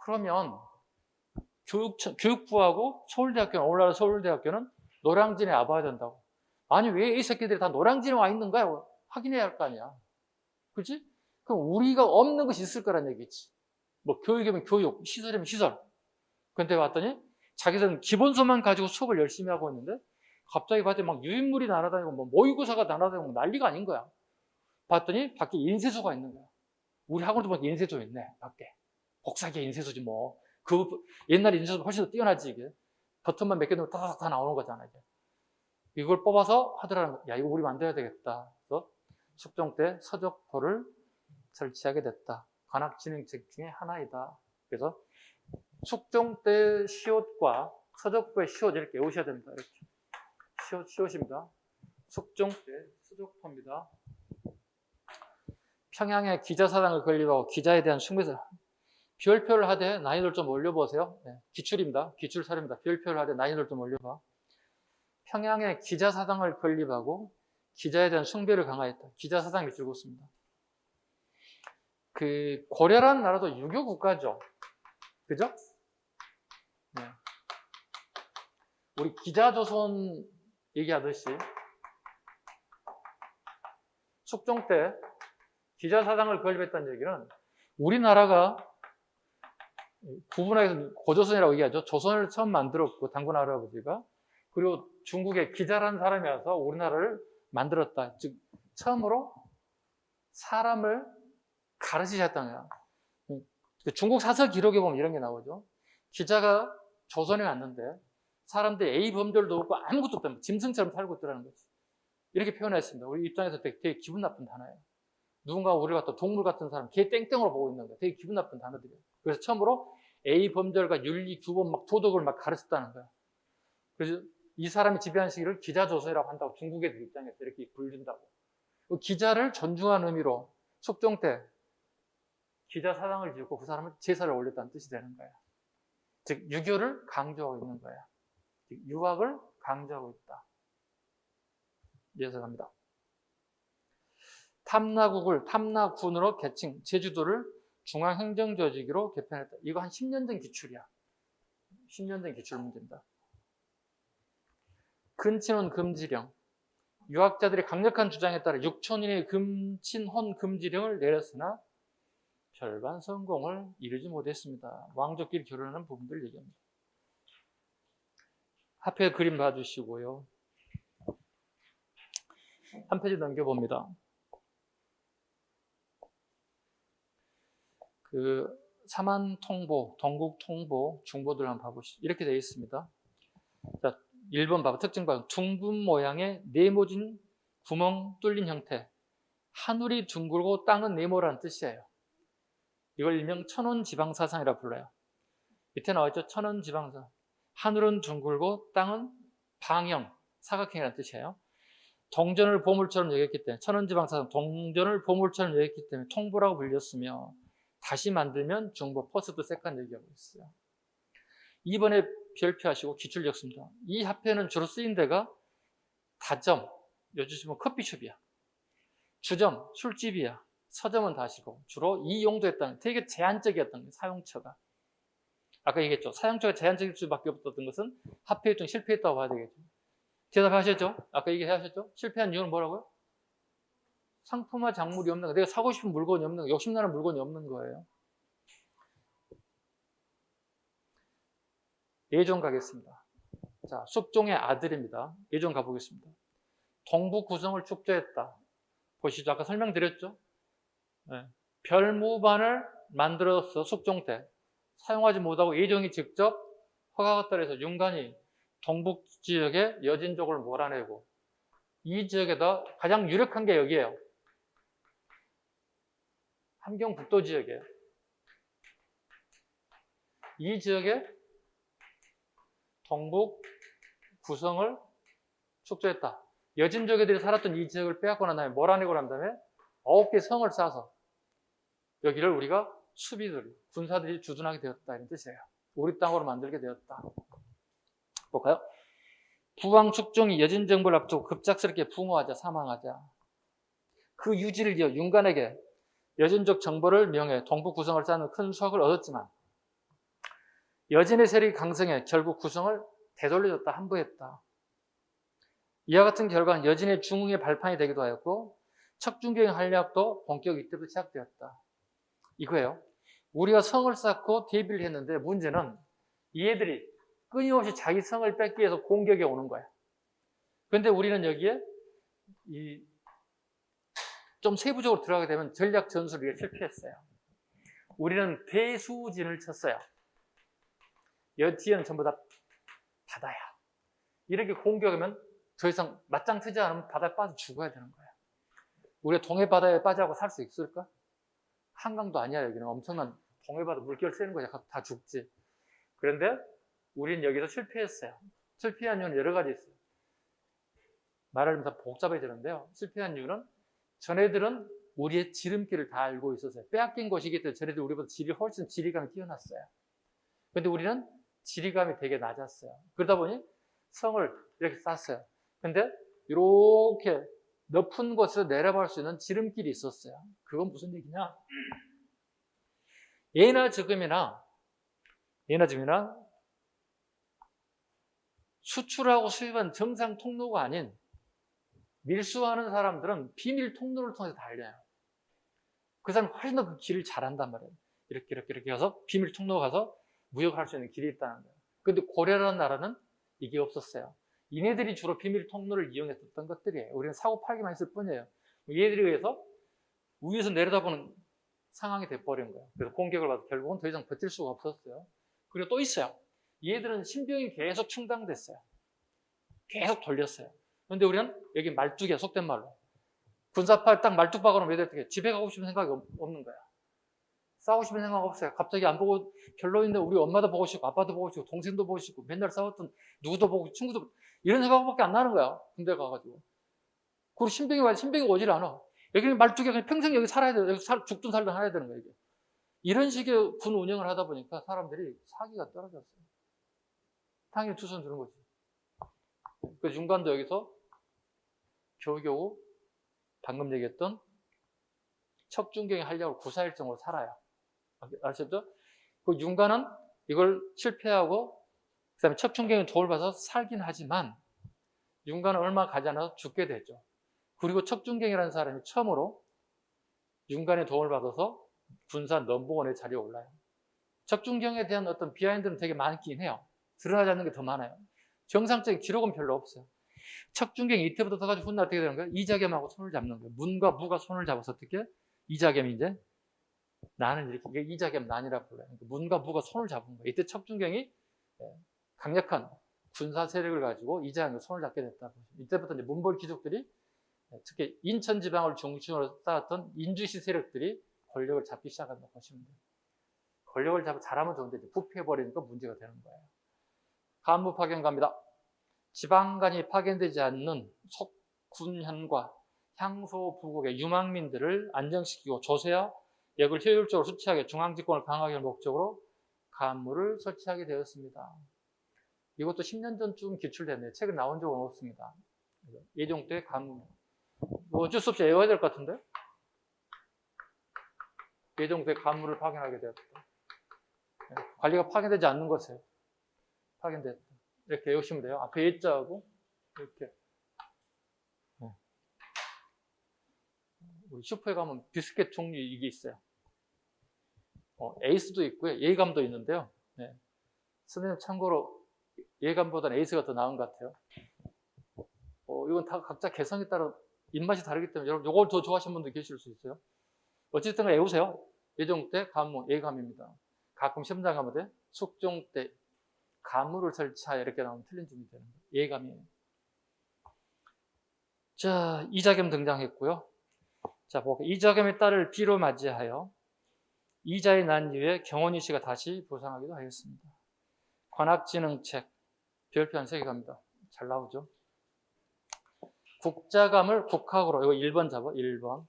그러면 교육부하고 서울대학교는, 오늘날 서울대학교는 노량진에 와봐야 된다고. 아니, 왜 이 새끼들이 다 노량진에 와 있는 거야? 확인해야 할 거 아니야. 그치? 그럼 우리가 없는 것이 있을 거란 얘기지. 뭐 교육이면 교육, 시설이면 시설. 근데 봤더니 자기들은 기본서만 가지고 수업을 열심히 하고 있는데 갑자기 봤더니 막 유인물이 날아다니고 뭐 모의고사가 날아다니고 난리가 아닌 거야. 봤더니 밖에 인쇄소가 있는 거야. 우리 학원도 보니까 인쇄소 있네, 밖에. 복사기에 인쇄소지 뭐. 그 옛날 인쇄소 훨씬 더 뛰어나지 이게. 버튼만 몇 개 넣으면 따다닥 다 나오는 거잖아 이게. 이걸 뽑아서 하더라는 거야. 야, 이거 우리 만들어야 되겠다. 그래서 숙종 때 서적포를 설치하게 됐다. 관악진흥책 중에 하나이다. 그래서 숙종 때 시옷과 서적포의 시옷 이렇게 외우셔야 됩니다. 이렇게. 시옷입니다. 숙종 때 서적포입니다. 평양에 기자사당을 건립하고 기자에 대한 숭배를 별표를 하되 난이도를 좀 올려보세요. 네, 기출입니다. 기출사료입니다. 별표를 하되 난이도를 좀 올려봐. 평양에 기자사당을 건립하고 기자에 대한 숭배를 강화했다. 기자사당 밑줄 긋습니다. 그 고려라는 나라도 유교 국가죠. 그죠? 네. 우리 기자조선 얘기하듯이 숙종 때 기자사당을 건립했다는 얘기는 우리나라가 구분해서 고조선이라고 얘기하죠. 조선을 처음 만들었고 당군 할아버지가, 그리고 중국에 기자라는 사람이 와서 우리나라를 만들었다. 즉 처음으로 사람을 가르치셨다는 거야. 중국 사서 기록에 보면 이런 게 나오죠. 기자가 조선에 왔는데 사람들이 A 범절도 없고 아무것도 없다면 짐승처럼 살고 있더라는 거지. 이렇게 표현했습니다. 우리 입장에서 되게 기분 나쁜 단어예요. 누군가 우리를 갖다 동물 같은 사람, 개 땡땡으로 보고 있는 거예요. 되게 기분 나쁜 단어들이에요. 그래서 처음으로 A 범절과 윤리, 규범, 막 도덕을 막 가르쳤다는 거예요. 그래서 이 사람이 지배한 시기를 기자조선이라고 한다고 중국의 입장에서 이렇게 불린다고. 기자를 존중하는 의미로 숙종 때 기자사당을 짓고 그 사람을 제사를 올렸다는 뜻이 되는 거예요. 즉 유교를 강조하고 있는 거예요. 즉 유학을 강조하고 있다. 이어서 갑니다. 탐나국을 탐나군으로 개칭, 제주도를 중앙행정조직으로 개편했다. 이거 한 10년 전 기출이야. 10년 전 기출 문제입니다. 근친혼 금지령. 유학자들이 강력한 주장에 따라 6천인의 근친혼 금지령을 내렸으나 별반 성공을 이루지 못했습니다. 왕족끼리 결혼하는 부분들을 얘기합니다. 앞에 그림 봐주시고요. 한 페이지 넘겨봅니다. 사만 통보, 동국 통보, 중보들 한번 봐보시죠. 이렇게 되어 있습니다. 자, 1번 봐봐. 특징 봐봐. 둥근 모양의 네모진 구멍 뚫린 형태. 하늘이 둥글고 땅은 네모라는 뜻이에요. 이걸 일명 천원지방사상이라 불러요. 밑에 나와있죠? 천원지방사상. 하늘은 둥글고 땅은 방형, 사각형이라는 뜻이에요. 동전을 보물처럼 여겼기 때문에, 천원지방사상, 동전을 보물처럼 여겼기 때문에 통보라고 불렸으며, 다시 만들면 중보, 퍼스트, 세컨드 얘기하고 있어요. 2번에 별표하시고 기출 적습니다. 이 합표는 주로 쓰인 데가 다점, 요즘 커피숍이야. 주점, 술집이야. 서점은 다시고 주로 이 용도였다는, 되게 제한적이었던 거예요. 사용처가. 아까 얘기했죠. 사용처가 제한적일 수밖에 없었던 것은 합표 요청 실패했다고 봐야 되겠죠. 대답하셨죠? 아까 얘기하셨죠? 실패한 이유는 뭐라고요? 상품화 작물이 없는 거, 내가 사고 싶은 물건이 없는 거, 욕심나는 물건이 없는 거예요. 예종 가겠습니다. 자, 숙종의 아들입니다. 예종 가보겠습니다. 동북 구성을 축조했다. 보시죠. 아까 설명드렸죠? 네. 별무반을 만들어서 숙종 때 사용하지 못하고 예종이 직접 허가가 떨어서 윤관이 동북 지역에 여진족을 몰아내고, 이 지역에다 가장 유력한 게 여기에요. 함경북도 지역이에요. 이 지역에 동북 구성을 축조했다. 여진족애들이 살았던 이 지역을 빼앗고 난 다음에 몰아내고 난 다음에 9개 성을 쌓아서 여기를 우리가 수비들, 군사들이 주둔하게 되었다, 이런 뜻이에요. 우리 땅으로 만들게 되었다. 볼까요? 부왕 축종이 여진 정부를 앞두고 급작스럽게 붕어하자, 사망하자. 그 유지를 이어 윤관에게 여진족 정보를 명해 동북 구성을 쌓는 큰 수확을 얻었지만, 여진의 세력이 강성해 결국 구성을 되돌려줬다, 함부했다. 이와 같은 결과는 여진의 중흥의 발판이 되기도 하였고, 척준경의 한략도 본격 이때부터 시작되었다. 이거예요. 우리가 성을 쌓고 대비를 했는데, 문제는 얘들이 끊임없이 자기 성을 뺏기 위해서 공격에 오는 거야. 그런데 우리는 여기에 좀 세부적으로 들어가게 되면 전략 전술을 실패했어요. 우리는 배수진을 쳤어요. 여 뒤에는 전부 다 바다야. 이렇게 공격하면 더 이상 맞짱 트지 않으면 바다에 빠져 죽어야 되는 거야. 우리가 동해바다에 빠져하고 살 수 있을까? 한강도 아니야. 여기는 엄청난 동해바다 물결 세는 거야. 다 죽지. 그런데 우리는 여기서 실패했어요. 실패한 이유는 여러 가지 있어요. 말하면서 복잡해지는데요. 실패한 이유는 전애들은 우리의 지름길을 다 알고 있었어요. 빼앗긴 것이기 때문에 전애들 우리보다 훨씬 지리감이 뛰어났어요. 그런데 우리는 지리감이 되게 낮았어요. 그러다 보니 성을 이렇게 쌓았어요. 근데 이렇게 높은 곳에서 내려갈 수 있는 지름길이 있었어요. 그건 무슨 얘기냐? 예나 지금이나 수출하고 수입은 정상 통로가 아닌 밀수하는 사람들은 비밀 통로를 통해서 달려요. 그 사람은 훨씬 더 그 길을 잘한단 말이에요. 이렇게 해서 비밀 통로 가서 무역을 할 수 있는 길이 있다는 거예요. 근데 고려라는 나라는 이게 없었어요. 이네들이 주로 비밀 통로를 이용했었던 것들이에요. 우리는 사고 팔기만 했을 뿐이에요. 얘들에 의해서 위에서 내려다보는 상황이 돼버린 거예요. 그래서 공격을 받아 결국은 더 이상 버틸 수가 없었어요. 그리고 또 있어요. 얘들은 신병이 계속 충당됐어요. 계속 돌렸어요. 그런데 우리는 여기 말뚝이야, 속된 말로. 군사파 딱 말뚝 박아놓으면 얘들 어떻게 집에 가고 싶은 생각이 없는 거야. 싸우고 싶은 생각 없어요. 갑자기 안 보고 별로인데 우리 엄마도 보고 싶고 아빠도 보고 싶고 동생도 보고 싶고 맨날 싸웠던 누구도 보고 싶고 친구도 이런 생각밖에 안 나는 거야. 군대 가가지고. 그리고 신병이 오질 않아. 여기는 말뚝이 그냥 평생 여기 살아야 돼. 여기 죽든 살든 살아야 되는 거야, 이게. 이런 식의 군 운영을 하다 보니까 사람들이 사기가 떨어졌어요. 당연히 투선 주는 거지. 그 윤관도 여기서 겨우겨우 방금 얘기했던 척준경이 하려고 구사일정으로 살아요. 아셨죠? 그 윤관은 이걸 실패하고 그 다음에 척준경이 도움을 받아서 살긴 하지만 윤관은 얼마 가지 않아서 죽게 되죠. 그리고 척준경이라는 사람이 처음으로 윤관의 도움을 받아서 군사 넘버원의 자리에 올라요. 척준경에 대한 어떤 비하인드는 되게 많긴 해요. 드러나지 않는 게 더 많아요. 정상적인 기록은 별로 없어요. 척준경이 이때부터 더 가지고 훗날 어떻게 되는 거예요? 이자겸하고 손을 잡는 거예요. 문과 무가 손을 잡아서 어떻게? 이자겸이 이제 나는 이렇게 이자겸 난이라고 불러요. 그러니까 문과 무가 손을 잡은 거예요. 이때 척준경이 강력한 군사 세력을 가지고 이자겸이 손을 잡게 됐다. 이때부터 이제 문벌 귀족들이 특히 인천 지방을 중심으로 쌓았던 인주시 세력들이 권력을 잡기 시작한다고 보시면 돼요. 권력을 잡아 잘하면 좋은데 이제 부패해버리니까 문제가 되는 거예요. 간부 파견 갑니다. 지방간이 파견되지 않는 속군현과 향소 부국의 유망민들을 안정시키고 조세와 역을 효율적으로 수취하게 중앙집권을 강하게 할 목적으로 간무를 설치하게 되었습니다. 이것도 10년 전쯤 기출됐네요. 책은 나온 적은 없습니다. 예종 때 간무. 어쩔 수 없이 외워야 될 것 같은데? 예종 때 간무를 파견하게 되었다. 관리가 파견되지 않는 것에 파견됐다. 이렇게 외우시면 돼요. 앞에 예자하고 이렇게. 우리 슈퍼에 가면 비스켓 종류 이게 있어요. 에이스도 있고요. 예감도 있는데요. 네. 선생님 참고로 예감보다는 에이스가 더 나은 것 같아요. 이건 다 각자 개성에 따라 입맛이 다르기 때문에 여러분 이걸 더 좋아하시는 분도 계실 수 있어요. 어쨌든 외우세요. 예종 때 간무, 예감입니다. 가끔 시험장 가면 돼. 숙종 때 간무를 설치하여 이렇게 나오면 틀린 점이 되는 거예요. 예감이에요. 자, 이자겸 등장했고요. 자, 이자겸의 딸을 비로 맞이하여 이자의 난 이후에 경원이 씨가 다시 부상하기도 하였습니다. 관악진흥책 별표 한 3개 갑니다. 잘 나오죠? 국자감을 국학으로 이거 1번 잡아. 1번.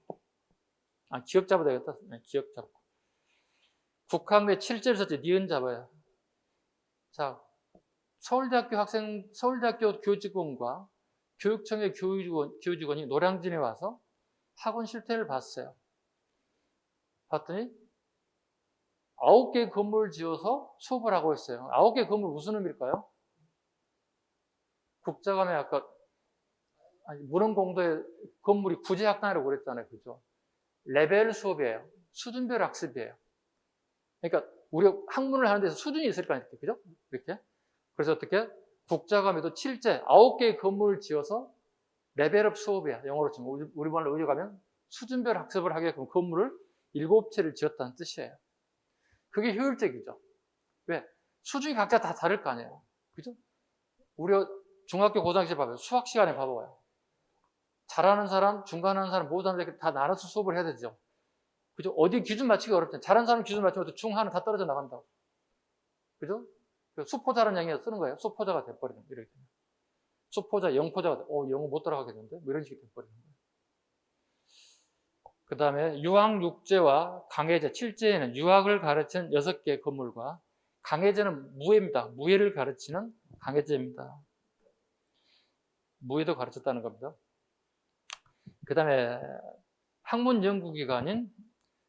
기억 잡아야 되겠다. 네, 기억 잡고. 국학 내 7제를 썼지. 니은 잡아야. 자, 서울대학교 교직원과 교육청의 교직원이 노량진에 와서 학원 실태를 봤어요. 봤더니 9개 건물을 지어서 수업을 하고 있어요. 9개 건물 무슨 의미일까요? 국자감에 아까 문헌공도의 건물이 구제학당이라고 그랬잖아요. 그죠? 레벨 수업이에요. 수준별 학습이에요. 그러니까 우리가 학문을 하는 데서 수준이 있을 거 아니에요. 그죠? 이렇게. 그래서 어떻게? 국자감에도 7제, 9개의 건물을 지어서 레벨업 수업이야. 영어로 치면. 우리말로 의역하면 수준별 학습을 하게끔 건물을 7채를 지었다는 뜻이에요. 그게 효율적이죠. 왜? 수준이 각자 다 다를 거 아니에요. 그죠? 우리가 중학교, 고등학교 봐봐요. 수학 시간에 봐봐요. 잘하는 사람, 중간하는 사람, 못하는 사람 다 나눠서 수업을 해야 되죠. 그죠? 어디 기준 맞추기 어렵잖아요. 잘하는 사람 기준 맞추면 중하는 다 떨어져 나간다고. 그죠? 수포자라는 양이 쓰는 거예요. 수포자가 돼버리는 거예요. 이렇게. 수포자, 영포자가 영어 못 따라가겠는데? 뭐 이런 식이 돼버리는 거예요. 그 다음에 유학육제와 강해제, 7제에는 유학을 가르치는 6개의 건물과 강해제는 무예입니다. 무예를 가르치는 강해제입니다. 무예도 가르쳤다는 겁니다. 그 다음에 학문 연구기관인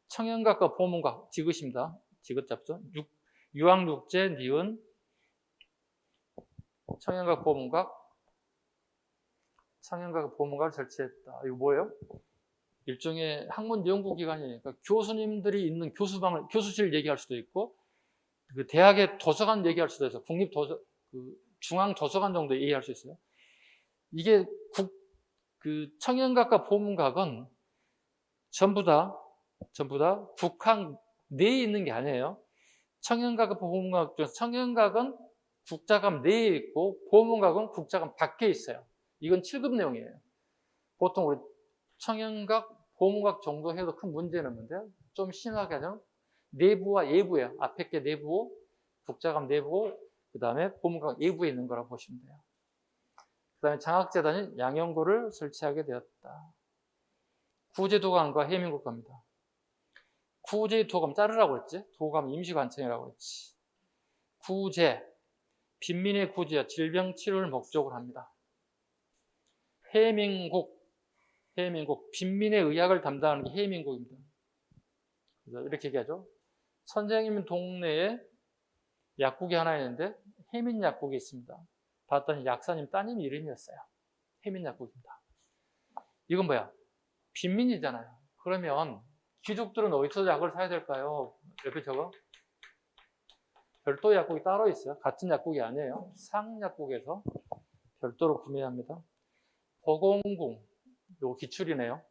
청년각과 보문각, 지긋입니다. 지긋 잡죠. 유학육제, 니은, 청년각, 보문각, 청년각 보문각을 설치했다. 이거 뭐예요? 일종의 학문 연구기관이니까 그러니까 교수님들이 있는 교수실 얘기할 수도 있고, 그 대학의 도서관 얘기할 수도 있어요. 중앙도서관 정도 얘기할 수 있어요. 이게 청년각과 보문각은 전부 다 국학 내에 있는 게 아니에요. 청년각과 보문각 중에서 청년각은 국자감 내에 있고 보문각은 국자감 밖에 있어요. 이건 7급 내용이에요. 보통 우리 청년각, 보문각 정도 해도 큰 문제는 없는데 좀 심하게 하면 내부와 예부예요. 앞에 게 내부, 국자감 내부, 그 다음에 보문각 예부에 있는 거라고 보시면 돼요. 그 다음에 장학재단이 양형고를 설치하게 되었다. 구제도감과 해민국가입니다. 구제도감 자르라고 그랬지? 도감 임시관청이라고 그랬지. 구제, 빈민의 구제와 질병 치료를 목적으로 합니다. 해민국, 빈민의 의학을 담당하는 게 해민국입니다. 그래서 이렇게 얘기하죠. 선생님 동네에 약국이 하나 있는데 해민약국이 있습니다. 봤더니 약사님 따님 이름이었어요. 해민약국입니다. 이건 뭐야? 빈민이잖아요. 그러면 귀족들은 어디서 약을 사야 될까요? 옆에 저거 별도 약국이 따로 있어요. 같은 약국이 아니에요. 상약국에서 별도로 구매합니다. 보건궁, 요거 기출이네요.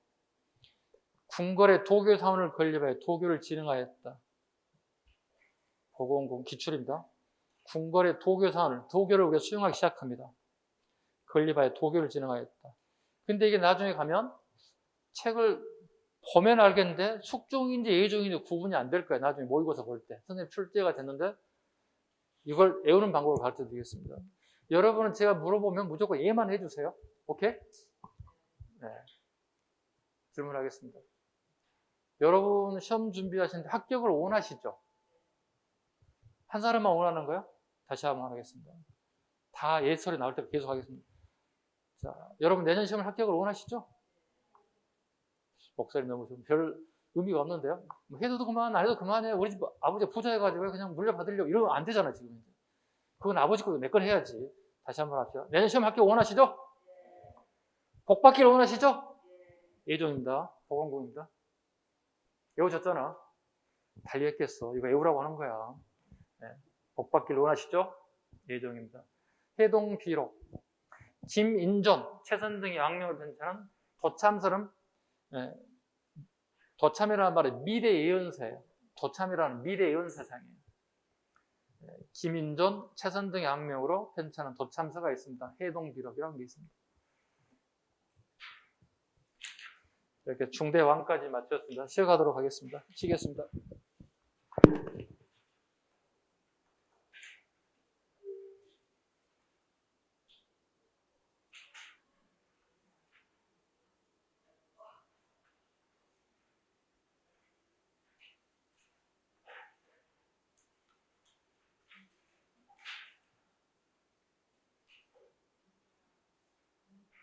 궁궐의 도교 사원을 건립하여 도교를 진흥하였다. 보건궁 기출입니다. 궁궐의 도교 사원을, 도교를 우리가 수용하기 시작합니다. 건립하여 도교를 진흥하였다. 근데 이게 나중에 가면 책을 보면 알겠는데 숙종인지 예종인지 구분이 안 될 거예요. 나중에 모의고사 볼 때. 선생님 출제가 됐는데 이걸 외우는 방법을 가르쳐 드리겠습니다. 여러분은 제가 물어보면 무조건 예만 해주세요. 오케이? 네. 질문하겠습니다. 여러분 시험 준비하시는데 합격을 원하시죠? 한 사람만 원하는 거예요? 다시 한번 하겠습니다. 다 예설이 나올 때 계속 하겠습니다. 자, 여러분 내년 시험을 합격을 원하시죠? 목소리 너무 좀 별 의미가 없는데요? 뭐 해도 그만, 안 해도 그만해. 우리 집 아버지가 부자여가지고 그냥 물려받으려고 이러면 안 되잖아, 지금. 그건 아버지 거고 내 건 해야지. 다시 한번 합시다. 내년 시험 합격 원하시죠? 복 받기를 원하시죠? 예종입니다. 보건국입니다. 외우셨잖아. 달리 했겠어. 이거 외우라고 하는 거야. 네. 복 받기를 원하시죠? 예종입니다. 해동비록, 김인전, 최선 등의 양령을 편찬한 도참설은 도참이라는 말은 미래 예언사예요. 도참이라는 미래 예언사상이에요. 김인전, 최선 등의 악명으로 편찬한 도참서가 있습니다. 해동비록이라는 게 있습니다. 이렇게 중대왕까지 마쳤습니다. 쉬어가도록 하겠습니다. 쉬겠습니다.